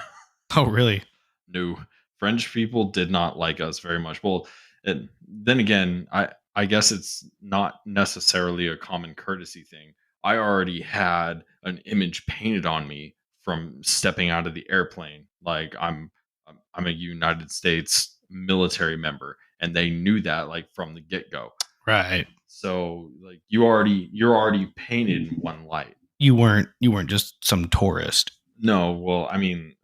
[SPEAKER 3] Oh, really?
[SPEAKER 4] No, French people did not like us very much. Well, and then again, I guess it's not necessarily a common courtesy thing. I already had an image painted on me from stepping out of the airplane, like I'm a United States military member, and they knew that like from the get go.
[SPEAKER 3] Right.
[SPEAKER 4] So like you're already painted in one light.
[SPEAKER 3] You weren't just some tourist.
[SPEAKER 4] No, well, I mean,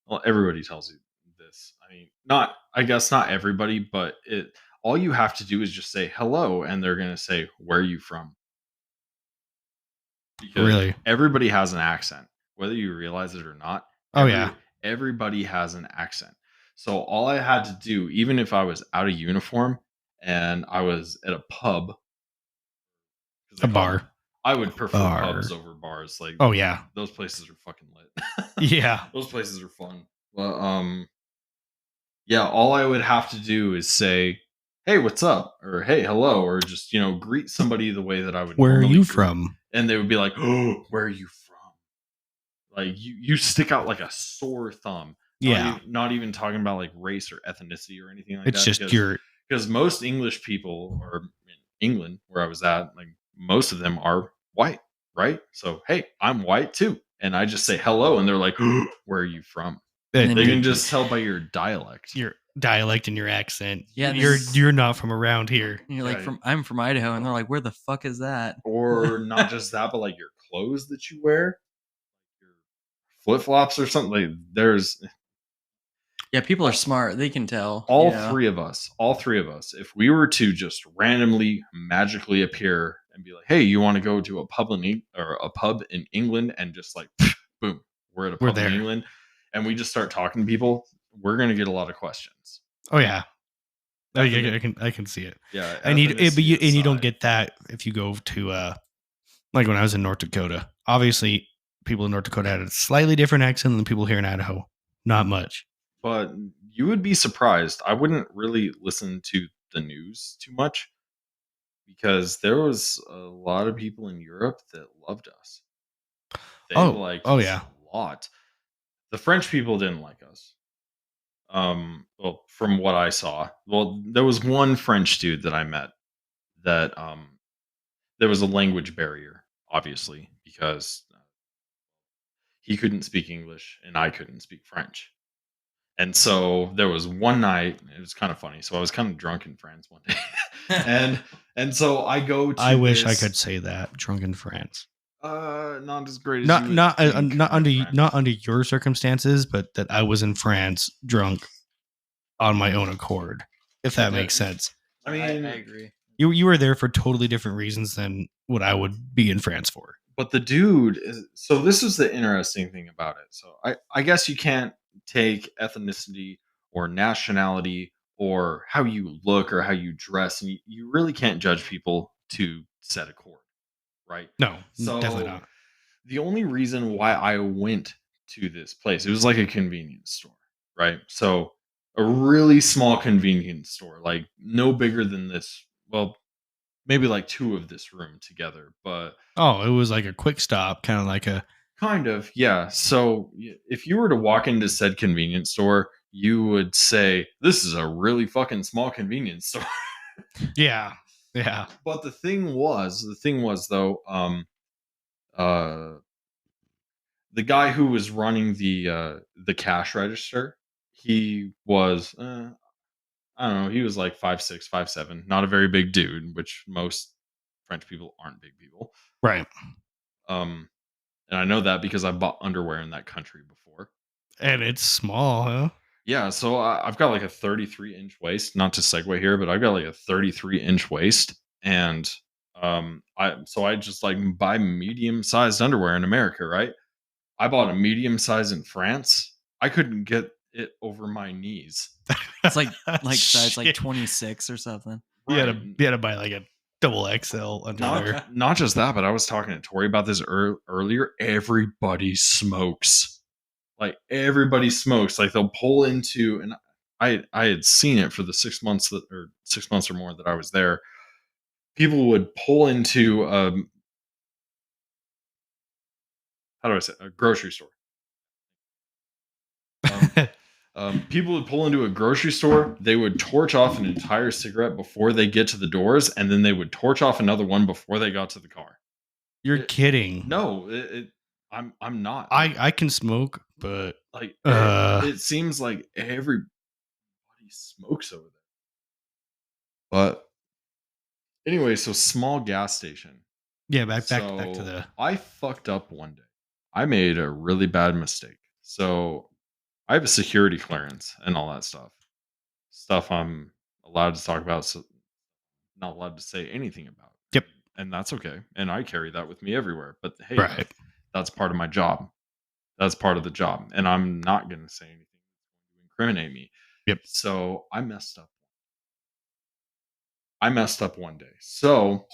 [SPEAKER 4] well, everybody tells you this. I mean, not I guess not everybody, but it all you have to do is just say hello and they're gonna say, "Where are you from?" Because
[SPEAKER 3] Really?
[SPEAKER 4] everybody has an accent, whether you realize it or not.
[SPEAKER 3] Oh, yeah.
[SPEAKER 4] Everybody has an accent. So all I had to do, even if I was out of uniform and I was at a pub, 'cause they
[SPEAKER 3] A
[SPEAKER 4] call them-
[SPEAKER 3] bar.
[SPEAKER 4] I would prefer
[SPEAKER 3] Bar.
[SPEAKER 4] pubs over bars. Like,
[SPEAKER 3] Oh, yeah.
[SPEAKER 4] those places are fucking lit.
[SPEAKER 3] Yeah.
[SPEAKER 4] Those places are fun. But yeah, all I would have to do is say, "Hey, what's up?" or "Hey, hello," or just, greet somebody the way that I would
[SPEAKER 3] Where are
[SPEAKER 4] normally
[SPEAKER 3] you
[SPEAKER 4] greet.
[SPEAKER 3] from?
[SPEAKER 4] And they would be like, "Oh, where are you from?" Like you stick out like a sore thumb.
[SPEAKER 3] Yeah.
[SPEAKER 4] Not even talking about like race or ethnicity or anything like
[SPEAKER 3] It's
[SPEAKER 4] that.
[SPEAKER 3] just your
[SPEAKER 4] because most English people, or in England where I was at, like most of them are white, right? So hey, I'm white too, and I just say hello, and they're like, "Where are you from?"
[SPEAKER 5] then
[SPEAKER 4] They
[SPEAKER 5] you-
[SPEAKER 4] can just tell by your dialect.
[SPEAKER 3] your dialect and your accent.
[SPEAKER 5] Yeah,
[SPEAKER 3] You're not from around here.
[SPEAKER 5] And you're like,
[SPEAKER 4] Right.
[SPEAKER 5] I'm from Idaho, and they're like, where the fuck is that?
[SPEAKER 4] Or not just that, but like your clothes that you wear, your flip flops or something. Like there's
[SPEAKER 5] Yeah, people are smart. They can tell.
[SPEAKER 4] all
[SPEAKER 5] you know?
[SPEAKER 4] three of us. If we were to just randomly, magically appear and be like, "Hey, you want to go to a pub or a pub in England?" and just like, boom, we're at a
[SPEAKER 3] We're
[SPEAKER 4] pub in
[SPEAKER 3] there.
[SPEAKER 4] England, and we just start talking to people, we're gonna get a lot of questions.
[SPEAKER 3] Oh, yeah. I
[SPEAKER 4] Ethnic-
[SPEAKER 3] I can see it.
[SPEAKER 4] Yeah,
[SPEAKER 3] And you don't
[SPEAKER 4] ethnicity
[SPEAKER 3] get that if you go to like when I was in North Dakota. Obviously, people in North Dakota had a slightly different accent than people here in Idaho. Not much.
[SPEAKER 4] but you would be surprised. I wouldn't really listen to the news too much because there was a lot of people in Europe that loved us. They liked us
[SPEAKER 3] yeah.
[SPEAKER 4] a lot. The French people didn't like us. Well, from what I saw, there was one French dude that I met that there was a language barrier, obviously, because he couldn't speak English and I couldn't speak French. And so there was one night, it was kind of funny. So I was kind of drunk in France one day. and so I go to
[SPEAKER 3] I wish I
[SPEAKER 4] this-
[SPEAKER 3] could say that. Drunk in France.
[SPEAKER 4] not as great as
[SPEAKER 3] Not
[SPEAKER 4] you would
[SPEAKER 3] not
[SPEAKER 4] think
[SPEAKER 3] not under
[SPEAKER 4] my French.
[SPEAKER 3] not under your circumstances, but that I was in France drunk on my own accord. If that makes sense.
[SPEAKER 4] I mean,
[SPEAKER 5] I agree.
[SPEAKER 3] You were there for totally different reasons than what I would be in France for.
[SPEAKER 4] but the dude is, so this is the interesting thing about it. So I guess you can't take ethnicity or nationality or how you look or how you dress, and you really can't judge people to set a chord, right?
[SPEAKER 3] No,
[SPEAKER 4] So
[SPEAKER 3] definitely not.
[SPEAKER 4] the only reason why I went to this place, it was like a convenience store, right? So a really small convenience store, like no bigger than this. Well, maybe like two of this room together, but
[SPEAKER 3] Oh, it was like a quick stop, kind of like a
[SPEAKER 4] kind of, yeah. So if you were to walk into said convenience store, you would say, "This is a really fucking small convenience store."
[SPEAKER 3] yeah.
[SPEAKER 4] But the thing was though, uh, the guy who was running the cash register, he was I don't know, he was like 5'6", 5'7", not a very big dude, which most French people aren't big people.
[SPEAKER 3] Right.
[SPEAKER 4] And I know that because I bought underwear in that country before.
[SPEAKER 3] And it's small, huh?
[SPEAKER 4] Yeah, so I've got like a 33-inch waist. Not to segue here, but I've got like a 33-inch waist, and I just like buy medium-sized underwear in America, right? I bought a medium size in France. I couldn't get it over my knees.
[SPEAKER 5] It's like size like
[SPEAKER 3] Shit.
[SPEAKER 5] 26 or something.
[SPEAKER 3] You had
[SPEAKER 4] Right.
[SPEAKER 3] to buy like a double XL underwear.
[SPEAKER 4] Not just that, but I was talking to Tori about this earlier. Everybody smokes. Like everybody smokes. Like they'll pull into, and I had seen it for the 6 months or 6 months or more that I was there. People would pull into how do I say, a grocery store, People would pull into a grocery store. They would torch off an entire cigarette before they get to the doors, and then they would torch off another one before they got to the car.
[SPEAKER 3] You're
[SPEAKER 4] It-
[SPEAKER 3] kidding.
[SPEAKER 4] No, I'm not.
[SPEAKER 3] I can smoke, but
[SPEAKER 4] Like
[SPEAKER 3] Uh.
[SPEAKER 4] it seems like everybody smokes over there. But anyway, so small gas station.
[SPEAKER 3] yeah, back to
[SPEAKER 4] So
[SPEAKER 3] the
[SPEAKER 4] I fucked up one day. I made a really bad mistake. So I have a security clearance and all that stuff. Stuff I'm allowed to talk about, so not allowed to say anything about.
[SPEAKER 3] Yep.
[SPEAKER 4] And that's okay. And I carry that with me everywhere. But hey,
[SPEAKER 3] right.
[SPEAKER 4] that's part of my job. That's part of the job. And I'm not going to say anything that's going to incriminate me.
[SPEAKER 3] Yep.
[SPEAKER 4] So I messed up. I messed up one day. So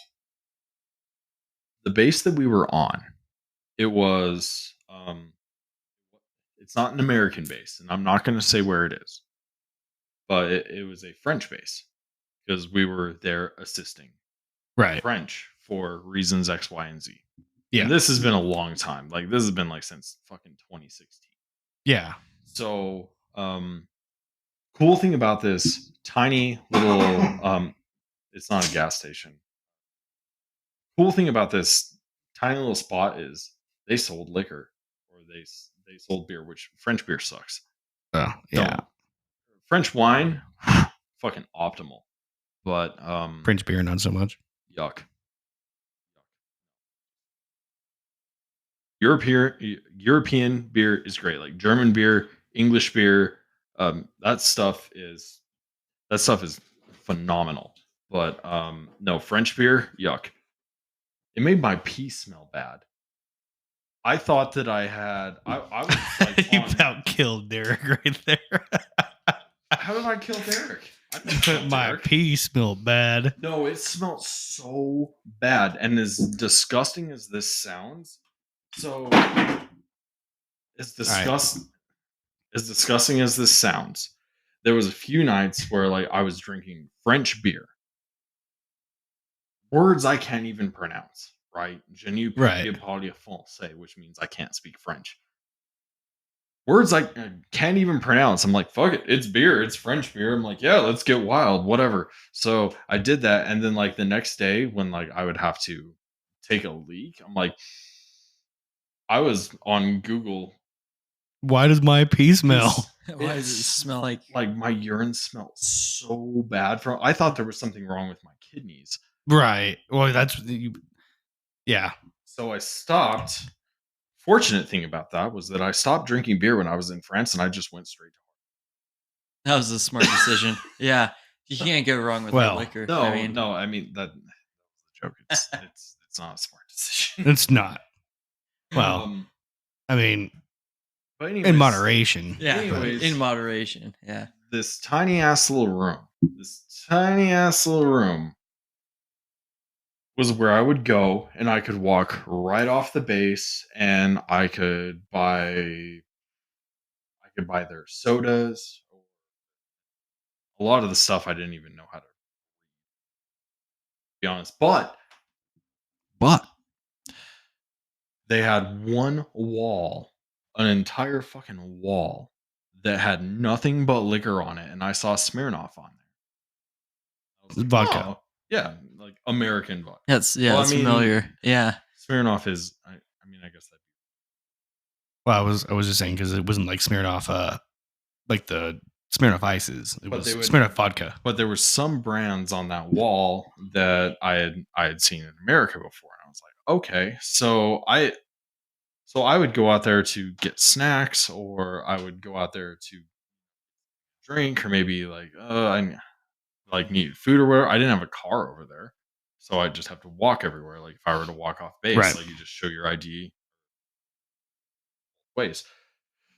[SPEAKER 4] the base that we were on, it was it's not an American base, and I'm not going to say where it is, but it was a French base because we were there assisting
[SPEAKER 3] Right.
[SPEAKER 4] French for reasons X, Y, and Z.
[SPEAKER 3] Yeah.
[SPEAKER 4] And this has been a long time. Like this has been like since fucking 2016.
[SPEAKER 3] Yeah.
[SPEAKER 4] So, cool thing about this tiny little it's not a gas station. Cool thing about this tiny little spot is they sold liquor or they sold beer, which French beer sucks.
[SPEAKER 3] Oh, yeah.
[SPEAKER 4] So, French wine, fucking optimal. But
[SPEAKER 3] French beer, not so much.
[SPEAKER 4] yuck. European beer is great, like German beer, English beer. That stuff is phenomenal. But no, French beer, yuck. It made my pee smell bad. I thought that I had. I was like,
[SPEAKER 3] You
[SPEAKER 4] on-
[SPEAKER 3] about killed Derek right there.
[SPEAKER 4] how did I kill Derek? I didn't kill
[SPEAKER 3] My
[SPEAKER 4] Derek.
[SPEAKER 3] pee smelled bad.
[SPEAKER 4] No, it smelled so bad, and as disgusting as this sounds, so as disgusting as this sounds, there was a few nights where like I was drinking French beer, words I can't even pronounce. Right, je ne
[SPEAKER 3] Right.
[SPEAKER 4] parle français, which means I can't speak French. Words I can't even pronounce. I'm like, fuck it, it's beer, it's French beer. I'm like, yeah, let's get wild, whatever. So I did that, and then like the next day when like I would have to take a leak, I'm like, I was on Google.
[SPEAKER 3] Why does my pee smell?
[SPEAKER 5] Why does it smell like?
[SPEAKER 4] Like my urine smelled so bad from. I thought there was something wrong with my kidneys.
[SPEAKER 3] Right. Well, that's you. Yeah.
[SPEAKER 4] So I stopped. Fortunate thing about that was that I stopped drinking beer when I was in France, and I just went straight to
[SPEAKER 5] That was a smart decision. Yeah, you can't go wrong with
[SPEAKER 3] Well,
[SPEAKER 5] liquor.
[SPEAKER 4] No,
[SPEAKER 5] I mean,
[SPEAKER 4] no, I mean that was a joke. It's not a smart decision.
[SPEAKER 3] It's not. Well, I mean,
[SPEAKER 4] but
[SPEAKER 3] in
[SPEAKER 4] anyways,
[SPEAKER 3] moderation.
[SPEAKER 5] yeah,
[SPEAKER 4] anyways.
[SPEAKER 5] in moderation. Yeah,
[SPEAKER 4] this tiny ass little room was where I would go, and I could walk right off the base, and I could buy their sodas. A lot of the stuff I didn't even know how to be honest, but they had one wall, an entire fucking wall that had nothing but liquor on it, and I saw Smirnoff on there. I was like,
[SPEAKER 3] Vodka.
[SPEAKER 4] "Oh, yeah, like American vodka.
[SPEAKER 5] that's
[SPEAKER 4] Well, I
[SPEAKER 5] that's
[SPEAKER 4] mean-
[SPEAKER 5] familiar. Yeah,
[SPEAKER 4] Smirnoff is, I mean, I guess that.
[SPEAKER 3] Well, I was just saying because it wasn't like Smirnoff, like the Smirnoff ices. It
[SPEAKER 4] But
[SPEAKER 3] was
[SPEAKER 4] they would-
[SPEAKER 3] Smirnoff vodka.
[SPEAKER 4] But there were some brands on that wall that I had seen in America before, and I was like, okay, so I would go out there to get snacks, or I would go out there to drink, or maybe like I like need food or whatever. I didn't have a car over there, so I just have to walk everywhere. Like if I were to walk off base,
[SPEAKER 3] Right.
[SPEAKER 4] like you just show your ID ways.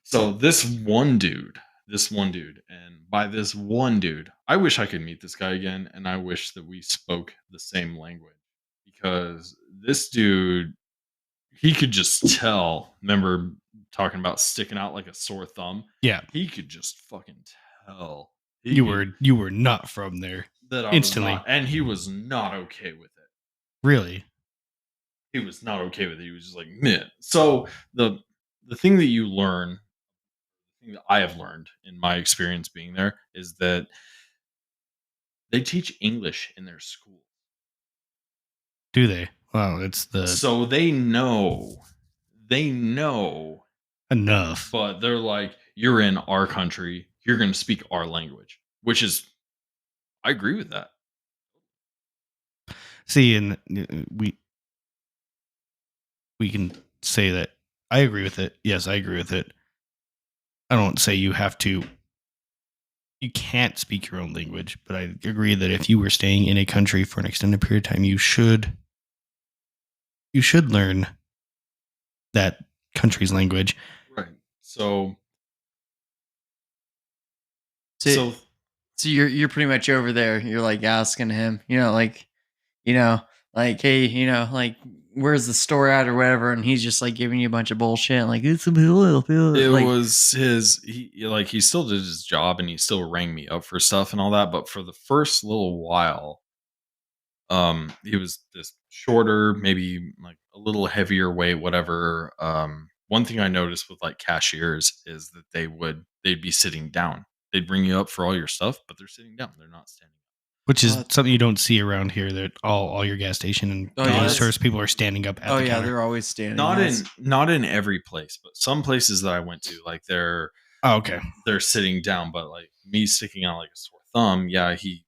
[SPEAKER 4] So this one dude, and by this one dude, I wish I could meet this guy again, and I wish that we spoke the same language, because this dude, he could just tell. Remember talking about sticking out like a sore thumb?
[SPEAKER 3] Yeah.
[SPEAKER 4] He could just fucking tell.
[SPEAKER 3] You were not from there.
[SPEAKER 4] that I
[SPEAKER 3] instantly.
[SPEAKER 4] was not, and he was not okay with it.
[SPEAKER 3] Really?
[SPEAKER 4] He was not okay with it. He was just like, meh. So the thing that you learn, thing that I have learned in my experience being there is that they teach English in their school.
[SPEAKER 3] Do they? Wow, it's the
[SPEAKER 4] So they know,
[SPEAKER 3] enough.
[SPEAKER 4] but they're like, you're in our country, you're going to speak our language, which is, I agree with that.
[SPEAKER 3] See, and we can say that I agree with it. Yes, I agree with it. I don't say you can't speak your own language, but I agree that if you were staying in a country for an extended period of time, you should learn that country's language.
[SPEAKER 4] Right. So
[SPEAKER 5] So you're pretty much over there. You're like asking him, like, hey, where's the store at or whatever, and he's just like giving you a bunch of bullshit, like it's a
[SPEAKER 4] it
[SPEAKER 5] like,
[SPEAKER 4] was he still did his job and he still rang me up for stuff and all that, but for the first little while, he was this shorter, maybe like a little heavier weight, whatever. One thing I noticed with like cashiers is that they'd be sitting down. They'd bring you up for all your stuff, but they're sitting down. They're not standing up.
[SPEAKER 3] Which is something you don't see around here. That all your gas station and convenience stores people are standing up at the counter.
[SPEAKER 5] they're always standing.
[SPEAKER 4] Not in every place, but some places that I went to, like they're sitting down. But like me sticking out like a sore thumb, yeah, he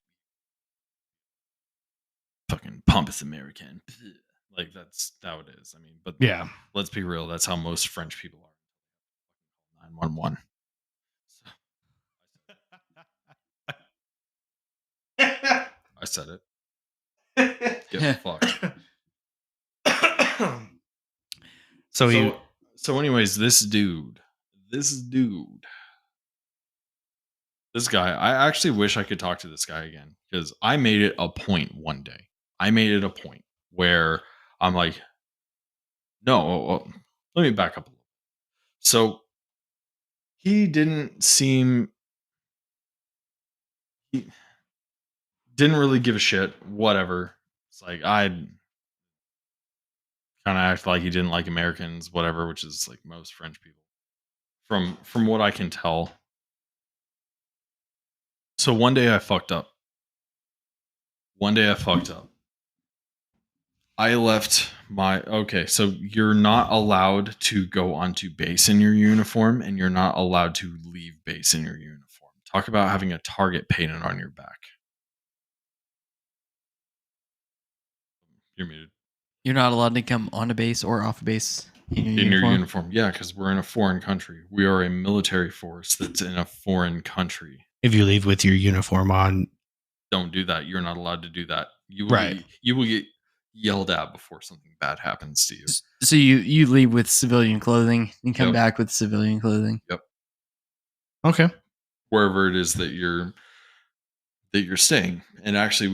[SPEAKER 4] fucking pompous American. Like that's how it is. I mean, but
[SPEAKER 3] yeah,
[SPEAKER 4] let's be real. That's how most French people are. 911. I said it. Get fucked. So anyways, this guy, I actually wish I could talk to this guy again, because I made it a point one day. I made it a point where I'm like, no, let me back up a little. So he didn't really give a shit, whatever. It's like I kind of act like he didn't like Americans, whatever, which is like most French people. From what I can tell. So one day I fucked up. I left so you're not allowed to go onto base in your uniform, and you're not allowed to leave base in your uniform. Talk about having a target painted on your back. You're muted.
[SPEAKER 5] You're not allowed to come onto base or off base in your
[SPEAKER 4] uniform. Yeah, because we're in a foreign country. We are a military force that's in a foreign country.
[SPEAKER 3] If you leave with your uniform on,
[SPEAKER 4] don't do that. You're not allowed to do that. You will get yelled at before something bad happens to you.
[SPEAKER 5] So you leave with civilian clothing and come back with civilian clothing.
[SPEAKER 4] Yep.
[SPEAKER 3] Okay.
[SPEAKER 4] Wherever it is that you're staying. And actually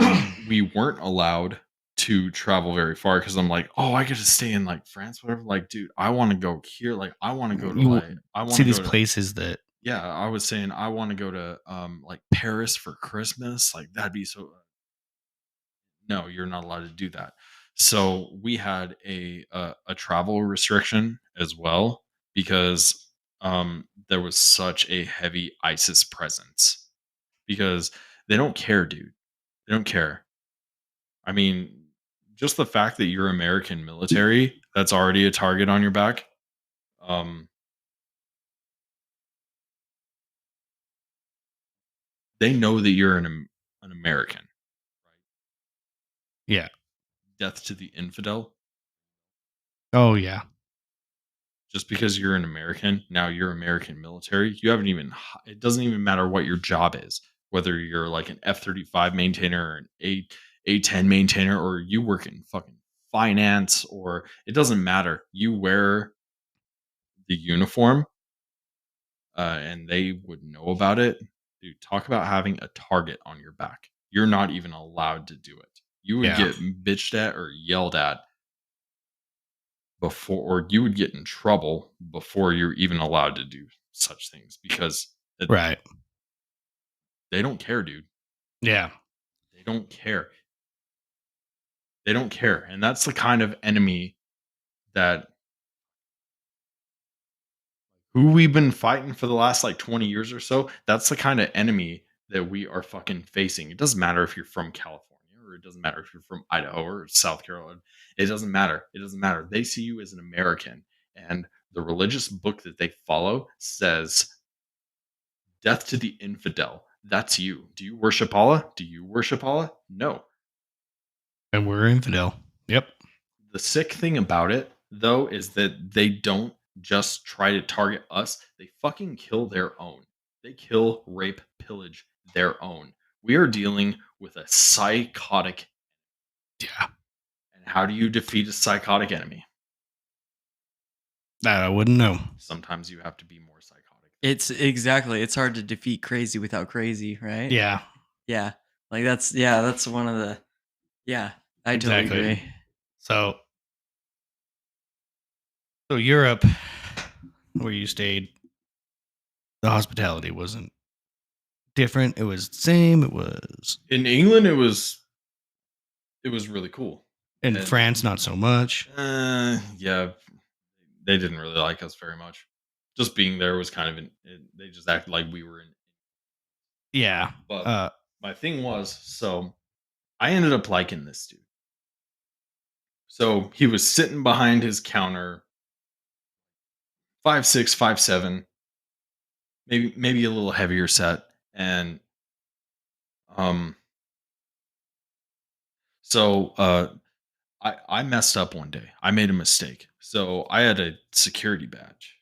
[SPEAKER 4] we weren't allowed to travel very far, because I'm like, oh, I get to stay in like France, whatever. Like, dude, I want to go here. Like, I want to go to I want to
[SPEAKER 3] see these places that.
[SPEAKER 4] Yeah, I was saying I want to go to like Paris for Christmas. Like that'd be so. No, you're not allowed to do that. So we had a travel restriction as well, because there was such a heavy ISIS presence. Because they don't care, dude. They don't care. I mean, just the fact that you're American military, that's already a target on your back. They know that you're an American, right?
[SPEAKER 3] Yeah.
[SPEAKER 4] Death to the infidel.
[SPEAKER 3] Oh yeah.
[SPEAKER 4] Just because you're an American, now you're American military. You haven't even. It doesn't even matter what your job is, whether you're like an F-35 maintainer or an A-10 maintainer, or you work in fucking finance, or it doesn't matter. You wear the uniform, and they would know about it. Dude, talk about having a target on your back. You're not even allowed to do it. You would get bitched at or yelled at before, or you would get in trouble before you're even allowed to do such things, because they don't care, dude.
[SPEAKER 3] Yeah.
[SPEAKER 4] They don't care. They don't care. And that's the kind of enemy that who we've been fighting for the last like 20 years or so, that's the kind of enemy that we are fucking facing. It doesn't matter if you're from California, or it doesn't matter if you're from Idaho or South Carolina. It doesn't matter. It doesn't matter. They see you as an American, and the religious book that they follow says death to the infidel. That's you. Do you worship Allah? Do you worship Allah? No.
[SPEAKER 3] And we're infidel. Yep.
[SPEAKER 4] The sick thing about it, though, is that they don't just try to target us, they fucking kill their own. They kill, rape, pillage their own. We are dealing with a psychotic.
[SPEAKER 3] Yeah.
[SPEAKER 4] And how do you defeat a psychotic enemy?
[SPEAKER 3] That I wouldn't know.
[SPEAKER 4] Sometimes you have to be more psychotic.
[SPEAKER 5] It's hard to defeat crazy without crazy, right?
[SPEAKER 3] Yeah.
[SPEAKER 5] Yeah. Like that's one of the, yeah, I totally
[SPEAKER 3] Exactly.
[SPEAKER 5] agree.
[SPEAKER 3] So Europe, where you stayed, the hospitality wasn't different. It was the same. It was
[SPEAKER 4] In England, it was really cool.
[SPEAKER 3] in
[SPEAKER 4] And-
[SPEAKER 3] France, not so much.
[SPEAKER 4] Yeah, they didn't really like us very much. Just being there was kind of they just acted like we were in.
[SPEAKER 3] Yeah.
[SPEAKER 4] But my thing was, so I ended up liking this dude. So he was sitting behind his counter, 5'6", 5'7", maybe a little heavier set, and so I messed up one day. I made a mistake. So I had a security badge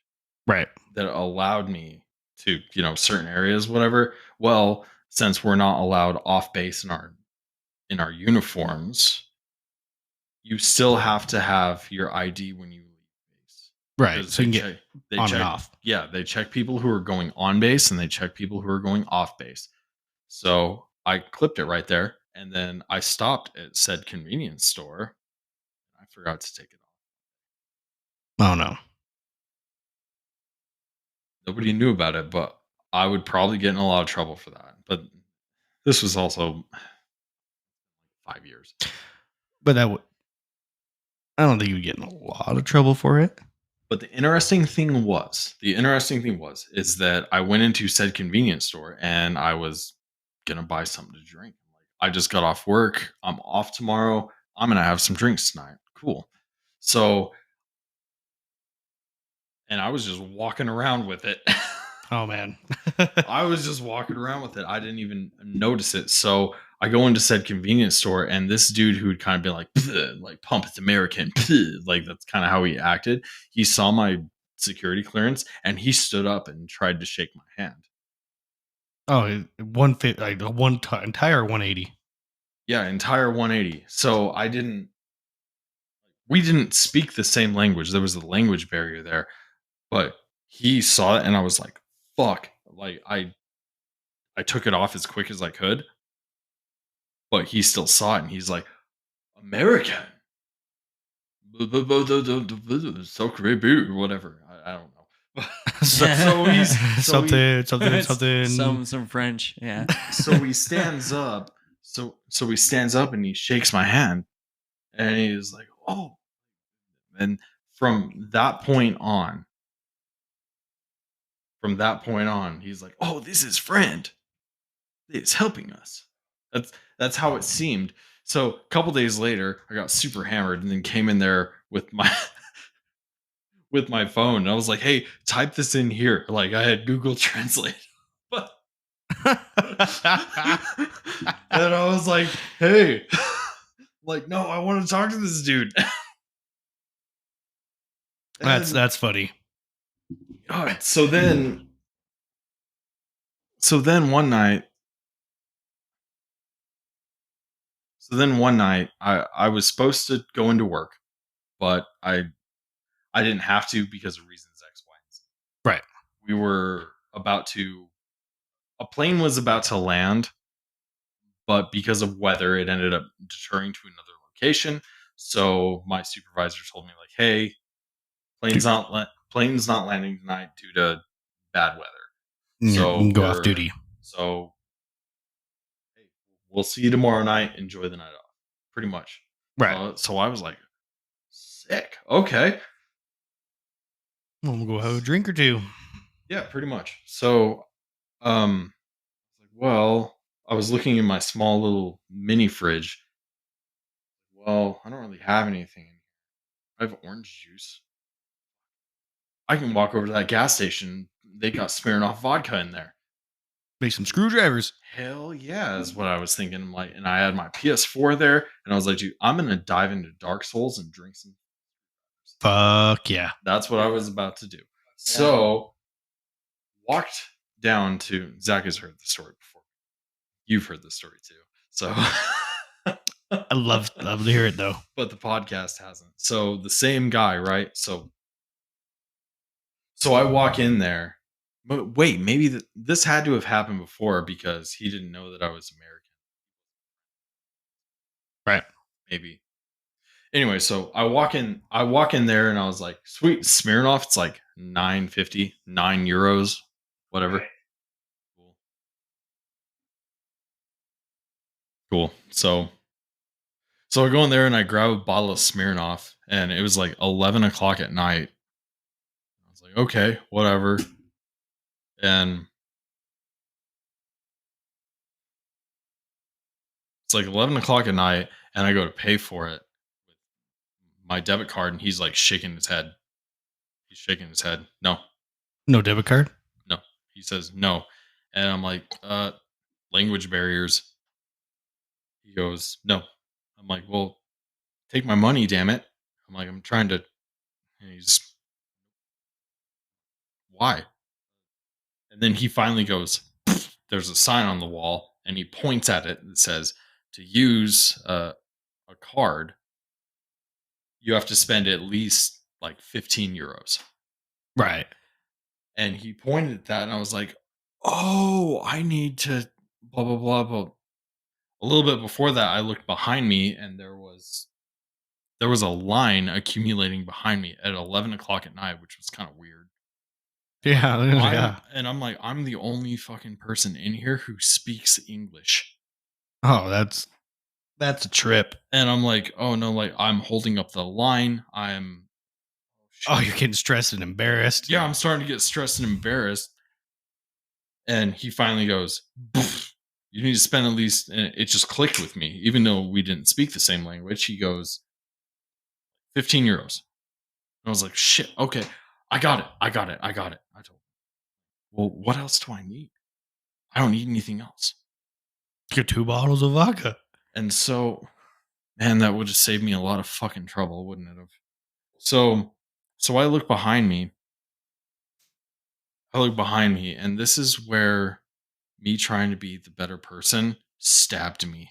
[SPEAKER 3] Right.
[SPEAKER 4] that allowed me to, certain areas, whatever. Well, since we're not allowed off base in our uniforms, you still have to have your ID when you leave base.
[SPEAKER 3] Right.
[SPEAKER 4] Because
[SPEAKER 3] So you can get
[SPEAKER 4] they
[SPEAKER 3] on
[SPEAKER 4] check,
[SPEAKER 3] and off.
[SPEAKER 4] Yeah, they check people who are going on base and they check people who are going off base. So I clipped it right there, and then I stopped at said convenience store. I forgot to take it off.
[SPEAKER 3] Oh no.
[SPEAKER 4] Nobody knew about it, but I would probably get in a lot of trouble for that. But this was also 5 years.
[SPEAKER 3] But I don't think you would get in a lot of trouble for it.
[SPEAKER 4] But the interesting thing was is that I went into said convenience store and I was gonna buy something to drink. I just got off work. I'm off tomorrow. I'm gonna have some drinks tonight. Cool. So, and I was just walking around with it.
[SPEAKER 3] Oh man.
[SPEAKER 4] I was just walking around with it. I didn't even notice it. So I go into said convenience store, and this dude who had kind of been like pump, it's American, like that's kind of how he acted. He saw my security clearance and he stood up and tried to shake my hand.
[SPEAKER 3] Oh, entire 180.
[SPEAKER 4] Yeah, entire 180. So we didn't speak the same language. There was a language barrier there, but he saw it and I was like, fuck. Like I took it off as quick as I could, but he still saw it and he's like, American. So creepy or whatever. I don't know.
[SPEAKER 3] something.
[SPEAKER 5] Some French, yeah.
[SPEAKER 4] So he stands up. So he stands up and he shakes my hand, and he's like, "Oh!" And from that point on, he's like, "Oh, this is friend. It's helping us." That's how it seemed. So a couple days later, I got super hammered and then came in there with my with my phone. And I was like, "Hey, type this in here." Like I had Google Translate. And I was like, "Hey, like, no, I want to talk to this dude."
[SPEAKER 3] That's funny.
[SPEAKER 4] All right. So then one night, I was supposed to go into work, but I didn't have to because of reasons X, Y, and Z.
[SPEAKER 3] Right.
[SPEAKER 4] We were a plane was about to land, but because of weather, it ended up deterring to another location. So my supervisor told me like, "Hey, plane's not landing tonight due to bad weather. So
[SPEAKER 3] You can go off
[SPEAKER 4] we're-
[SPEAKER 3] duty.
[SPEAKER 4] So hey, we'll see you tomorrow night. Enjoy the night off." Pretty much.
[SPEAKER 3] Right.
[SPEAKER 4] So I was like, "Sick. Okay."
[SPEAKER 3] I'm gonna go have a drink or two.
[SPEAKER 4] Yeah, pretty much. So, well, I was looking in my small little mini fridge. Well, I don't really have anything in here. I have orange juice. I can walk over to that gas station. They got Smirnoff vodka in there.
[SPEAKER 3] Make some screwdrivers.
[SPEAKER 4] Hell yeah, is what I was thinking. I'm like, and I had my PS4 there, and I was like, dude, I'm gonna dive into Dark Souls and drink some.
[SPEAKER 3] Fuck yeah.
[SPEAKER 4] That's what I was about to do. So, walked down to Zach has heard the story before. You've heard the story too. So,
[SPEAKER 3] I love to hear it though.
[SPEAKER 4] but the podcast hasn't. So the same guy, right? So I walk in there. But wait, maybe this had to have happened before because he didn't know that I was American.
[SPEAKER 3] Right.
[SPEAKER 4] Maybe. Anyway, so I walk in there and I was like, sweet, Smirnoff, it's like €9.50, €9, whatever. Cool. So I go in there and I grab a bottle of Smirnoff, and it was like 11 o'clock at night. I was like, okay, whatever. And it's like 11 o'clock at night, and I go to pay for it with my debit card, and he's like shaking his head. He's shaking his head. No,
[SPEAKER 3] No debit card?
[SPEAKER 4] no. He says no. And I'm like, language barriers. He goes, no. I'm like, well, take my money, damn it. I'm like, I'm trying to. And he's, why? And then he finally goes, there's a sign on the wall, and he points at it that says, to use a card, you have to spend at least like €15.
[SPEAKER 3] Right.
[SPEAKER 4] And he pointed at that, and I was like, oh, I need to blah, blah, blah, blah. A little bit before that, I looked behind me, and there was a line accumulating behind me at 11 o'clock at night, which was kind of weird.
[SPEAKER 3] Yeah. Yeah.
[SPEAKER 4] And I'm like, I'm the only fucking person in here who speaks English.
[SPEAKER 3] Oh, that's a trip.
[SPEAKER 4] And I'm like, oh no, like I'm holding up the line.
[SPEAKER 3] Oh, you're getting stressed and embarrassed.
[SPEAKER 4] Yeah, I'm starting to get stressed and embarrassed. And he finally goes, you need to spend at least, and it just clicked with me, even though we didn't speak the same language. He goes, €15. And I was like, shit, okay, I got it. I told him, well, what else do I need? I don't need anything else.
[SPEAKER 3] Get 2 bottles of vodka.
[SPEAKER 4] And so, man, that would have saved me a lot of fucking trouble, wouldn't it have? So I look behind me. And this is where me trying to be the better person stabbed me.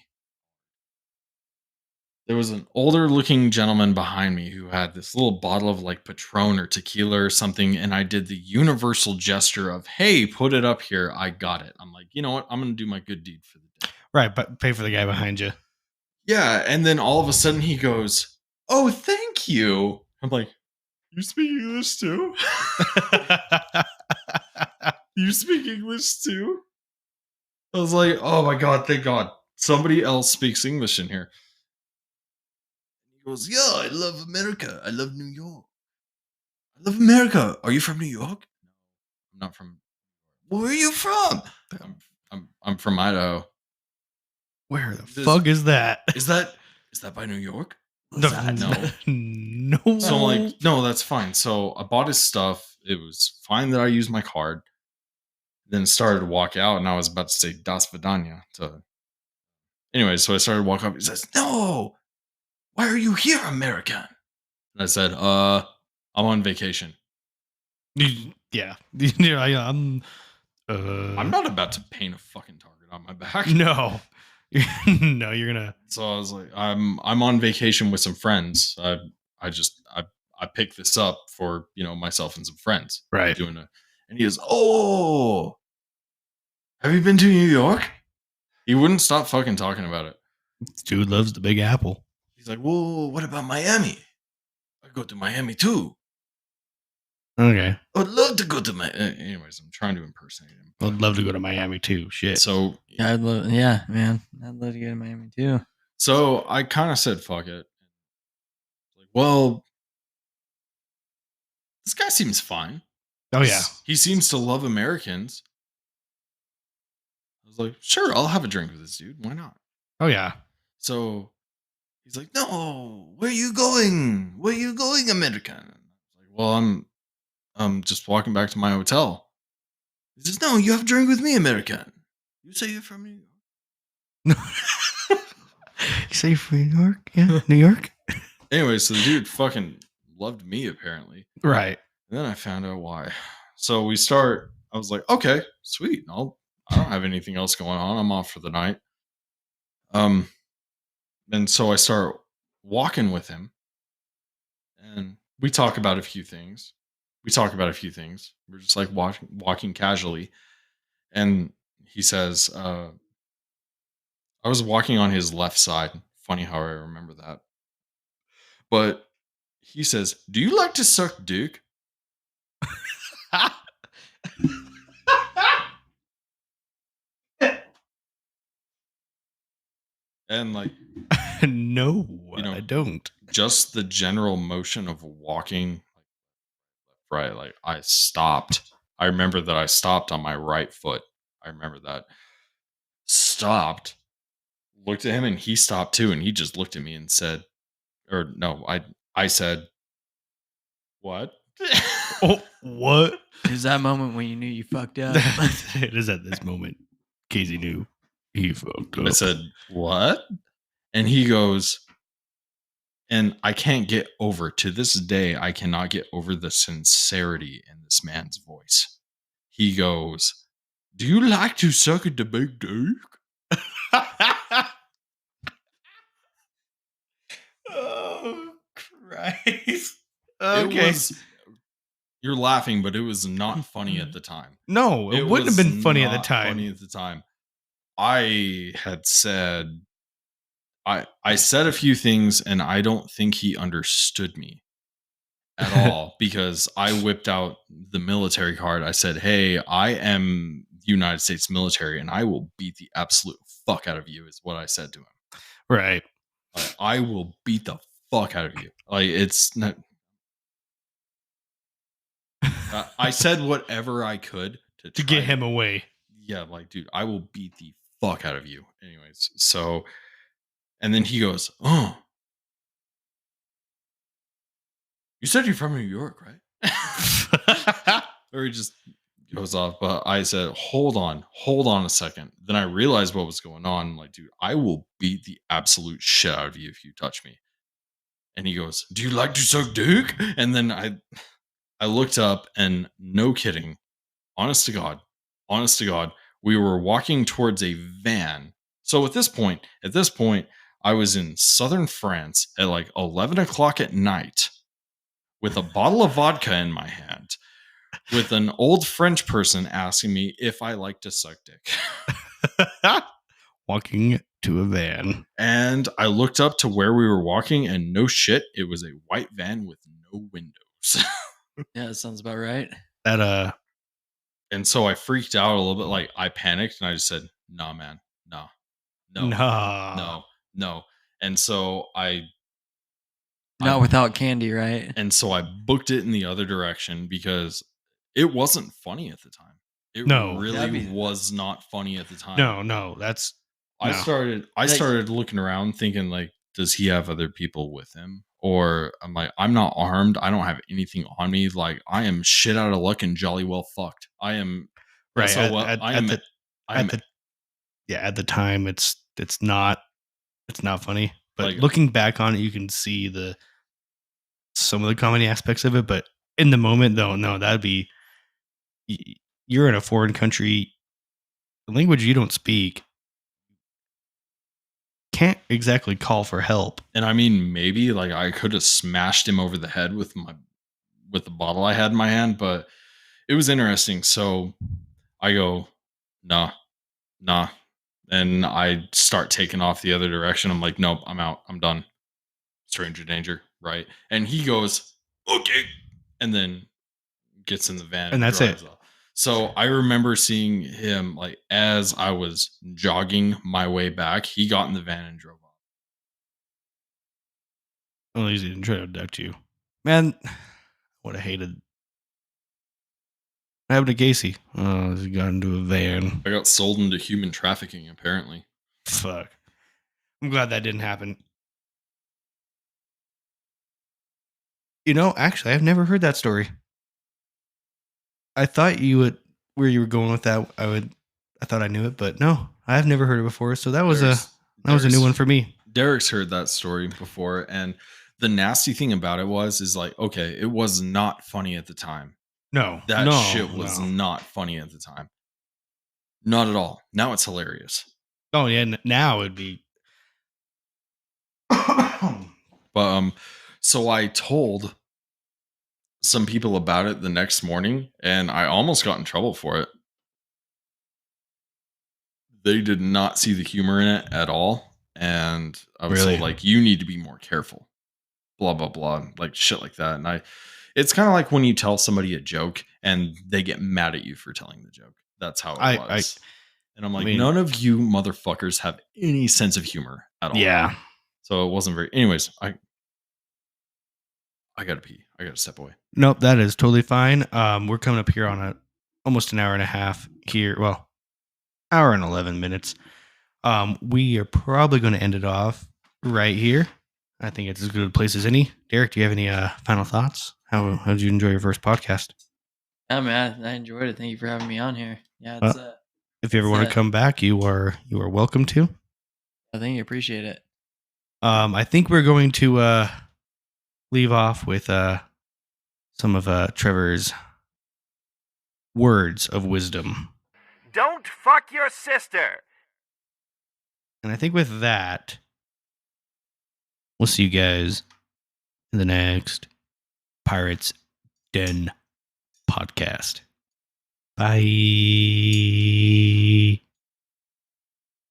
[SPEAKER 4] There was an older looking gentleman behind me who had this little bottle of like Patron or tequila or something. And I did the universal gesture of, hey, put it up here. I got it. I'm like, you know what? I'm going to do my good deed for the day.
[SPEAKER 3] Right, but pay for the guy behind you.
[SPEAKER 4] Yeah. And then all of a sudden he goes, oh, thank you. I'm like, you speak English too? You speak English too? I was like, oh my God, thank God. Somebody else speaks English in here. He goes, yeah, I love America. I love New York. I love America. Are you from New York? No, I'm not from. Where are you from? I'm from Idaho.
[SPEAKER 3] Where the fuck is that?
[SPEAKER 4] Is that by New York?
[SPEAKER 3] No. No.
[SPEAKER 4] So I'm like, no, that's fine. So I bought his stuff. It was fine that I used my card. Then started to walk out, and I was about to say Das Vidania to. Anyway, so I started to walk up. He says, no, why are you here, American? And I said, I'm on vacation.
[SPEAKER 3] Yeah. I'm
[SPEAKER 4] not about to paint a fucking target on my back.
[SPEAKER 3] No. No, you're gonna.
[SPEAKER 4] So I was like, I'm on vacation with some friends. I picked this up for myself and some friends.
[SPEAKER 3] Right.
[SPEAKER 4] And he goes, oh, have you been to New York? He wouldn't stop fucking talking about it.
[SPEAKER 3] This dude loves the Big Apple.
[SPEAKER 4] He's like, well, what about Miami? I go to Miami too.
[SPEAKER 3] Okay.
[SPEAKER 4] I'd love to go to anyways, I'm trying to impersonate him.
[SPEAKER 3] I'd love to go to Miami too. Shit.
[SPEAKER 4] So
[SPEAKER 5] Yeah, man. I'd love to go to Miami too.
[SPEAKER 4] So I kind of said, fuck it. Like, well, this guy seems fine.
[SPEAKER 3] Oh yeah.
[SPEAKER 4] He seems to love Americans. I was like, sure, I'll have a drink with this dude. Why not?
[SPEAKER 3] Oh yeah.
[SPEAKER 4] So he's like, no, where are you going? Where are you going, American? I was like, well, I'm just walking back to my hotel. He says, no, you have a drink with me, American. You say you're from New York.
[SPEAKER 3] You say you're from New York? Yeah, New York.
[SPEAKER 4] Anyway, so the dude fucking loved me apparently.
[SPEAKER 3] Right.
[SPEAKER 4] And then I found out why. So we start. I was like, okay, sweet. I don't have anything else going on. I'm off for the night. And so I start walking with him, and we talk about a few things. We're just like walking casually, and he says, I was walking on his left side. Funny how I remember that. But he says, do you like to suck dick? And like,
[SPEAKER 3] No,
[SPEAKER 4] You know,
[SPEAKER 3] I don't.
[SPEAKER 4] just the general motion of walking, right? Like I stopped. I remember that I stopped on my right foot. I remember that. Stopped, looked at him, and he stopped too. And he just looked at me and said, or no, I said, what?
[SPEAKER 3] Oh, what?
[SPEAKER 5] It was that moment when you knew you fucked up.
[SPEAKER 3] It is at this moment. Casey knew he fucked up.
[SPEAKER 4] I said, what? And he goes, and I can't get over, to this day, I cannot get over the sincerity in this man's voice. He goes, do you like to suck at the big dick?
[SPEAKER 3] Oh, Christ.
[SPEAKER 4] It was, you're laughing, but it was not funny at the time.
[SPEAKER 3] No, it wouldn't have
[SPEAKER 4] was
[SPEAKER 3] been funny at the
[SPEAKER 4] not
[SPEAKER 3] time.
[SPEAKER 4] Funny at the time. I had said, I said a few things, and I don't think he understood me at all, because I whipped out the military card. I said, hey, I am the United States military, and I will beat the absolute fuck out of you, is what I said to him.
[SPEAKER 3] Right.
[SPEAKER 4] Like, I will beat the fuck out of you. Like, it's not. I said whatever I could to
[SPEAKER 3] To
[SPEAKER 4] try
[SPEAKER 3] get him away.
[SPEAKER 4] Yeah, like, dude, I will beat the fuck out of you. Anyways, so, and then he goes, oh, you said you're from New York, right? Or he just goes off. But I said, hold on a second. Then I realized what was going on. I'm like, dude, I will beat the absolute shit out of you if you touch me. And he goes, do you like to suck dick? And then I looked up, and no kidding, honest to God, we were walking towards a van. So at this point, I was in southern France at like 11 o'clock at night with a bottle of vodka in my hand, with an old French person asking me if I like to suck dick.
[SPEAKER 3] Walking to a van.
[SPEAKER 4] And I looked up to where we were walking, and no shit, it was a white van with no windows.
[SPEAKER 5] Yeah, that sounds about right.
[SPEAKER 3] That
[SPEAKER 4] And so I freaked out a little bit. Like, I panicked, and I just said, nah, man, no. And so
[SPEAKER 5] Not without candy, right?
[SPEAKER 4] And so I booked it in the other direction, because it wasn't funny at the time. It
[SPEAKER 3] No.
[SPEAKER 4] really was not funny at the time.
[SPEAKER 3] No, that's
[SPEAKER 4] I
[SPEAKER 3] no.
[SPEAKER 4] started looking around thinking, like, does he have other people with him? Or I'm like, I'm not armed. I don't have anything on me. Like, I am shit out of luck and jolly well fucked. I am
[SPEAKER 3] right.
[SPEAKER 4] So
[SPEAKER 3] At the time it's not funny. But
[SPEAKER 4] Like-
[SPEAKER 3] looking back on it, you can see some of the comedy aspects of it. But in the moment, though, no, that'd be, you're in a foreign country, the language you don't speak, can't exactly call for help.
[SPEAKER 4] And I mean, maybe like I could have smashed him over the head with the bottle I had in my hand, but it was interesting. So I go, nah. And I start taking off the other direction. I'm like, nope, I'm out. I'm done. Stranger danger. Right. And he goes, okay. And then gets in the van.
[SPEAKER 3] And that's
[SPEAKER 4] drives
[SPEAKER 3] it.
[SPEAKER 4] off. So I remember seeing him, like, as I was jogging my way back, he got in the van and drove off.
[SPEAKER 3] At least he didn't try to abduct you. Man, I would have hated What happened to Gacy? Oh, he got into a van.
[SPEAKER 4] I got sold into human trafficking, apparently.
[SPEAKER 3] Fuck. I'm glad that didn't happen. You know, actually, I've never heard that story. I thought you would, where you were going with that. I thought I knew it, but no, I've never heard it before. So that was a new one for me.
[SPEAKER 4] Derek's heard that story before, and the nasty thing about it is like, okay, it was not funny at the time.
[SPEAKER 3] No,
[SPEAKER 4] That shit was not funny at the time. Not at all. Now it's hilarious.
[SPEAKER 3] Oh yeah, now it'd be.
[SPEAKER 4] But so I told some people about it the next morning, and I almost got in trouble for it. They did not see the humor in it at all, and I was told, like, you need to be more careful. Blah blah blah, like shit like that. And it's kind of like when you tell somebody a joke and they get mad at you for telling the joke. That's how it was. And I'm like, none of you motherfuckers have any sense of humor at all.
[SPEAKER 3] Yeah.
[SPEAKER 4] So it wasn't very. Anyways, I gotta pee. I gotta step away.
[SPEAKER 3] Nope, that is totally fine. We're coming up here on almost an hour and a half here. Well, hour and 11 minutes. We are probably going to end it off right here. I think it's as good a place as any. Derek, do you have any final thoughts? How did you enjoy your first podcast?
[SPEAKER 5] Yeah, man, I enjoyed it. Thank you for having me on here. Yeah, it's
[SPEAKER 3] if you ever want to come back, you are welcome to.
[SPEAKER 5] I think you appreciate it.
[SPEAKER 3] I think we're going to leave off with some of Trevor's words of wisdom.
[SPEAKER 6] Don't fuck your sister.
[SPEAKER 3] And I think with that, we'll see you guys in the next Pirates Den podcast. Bye.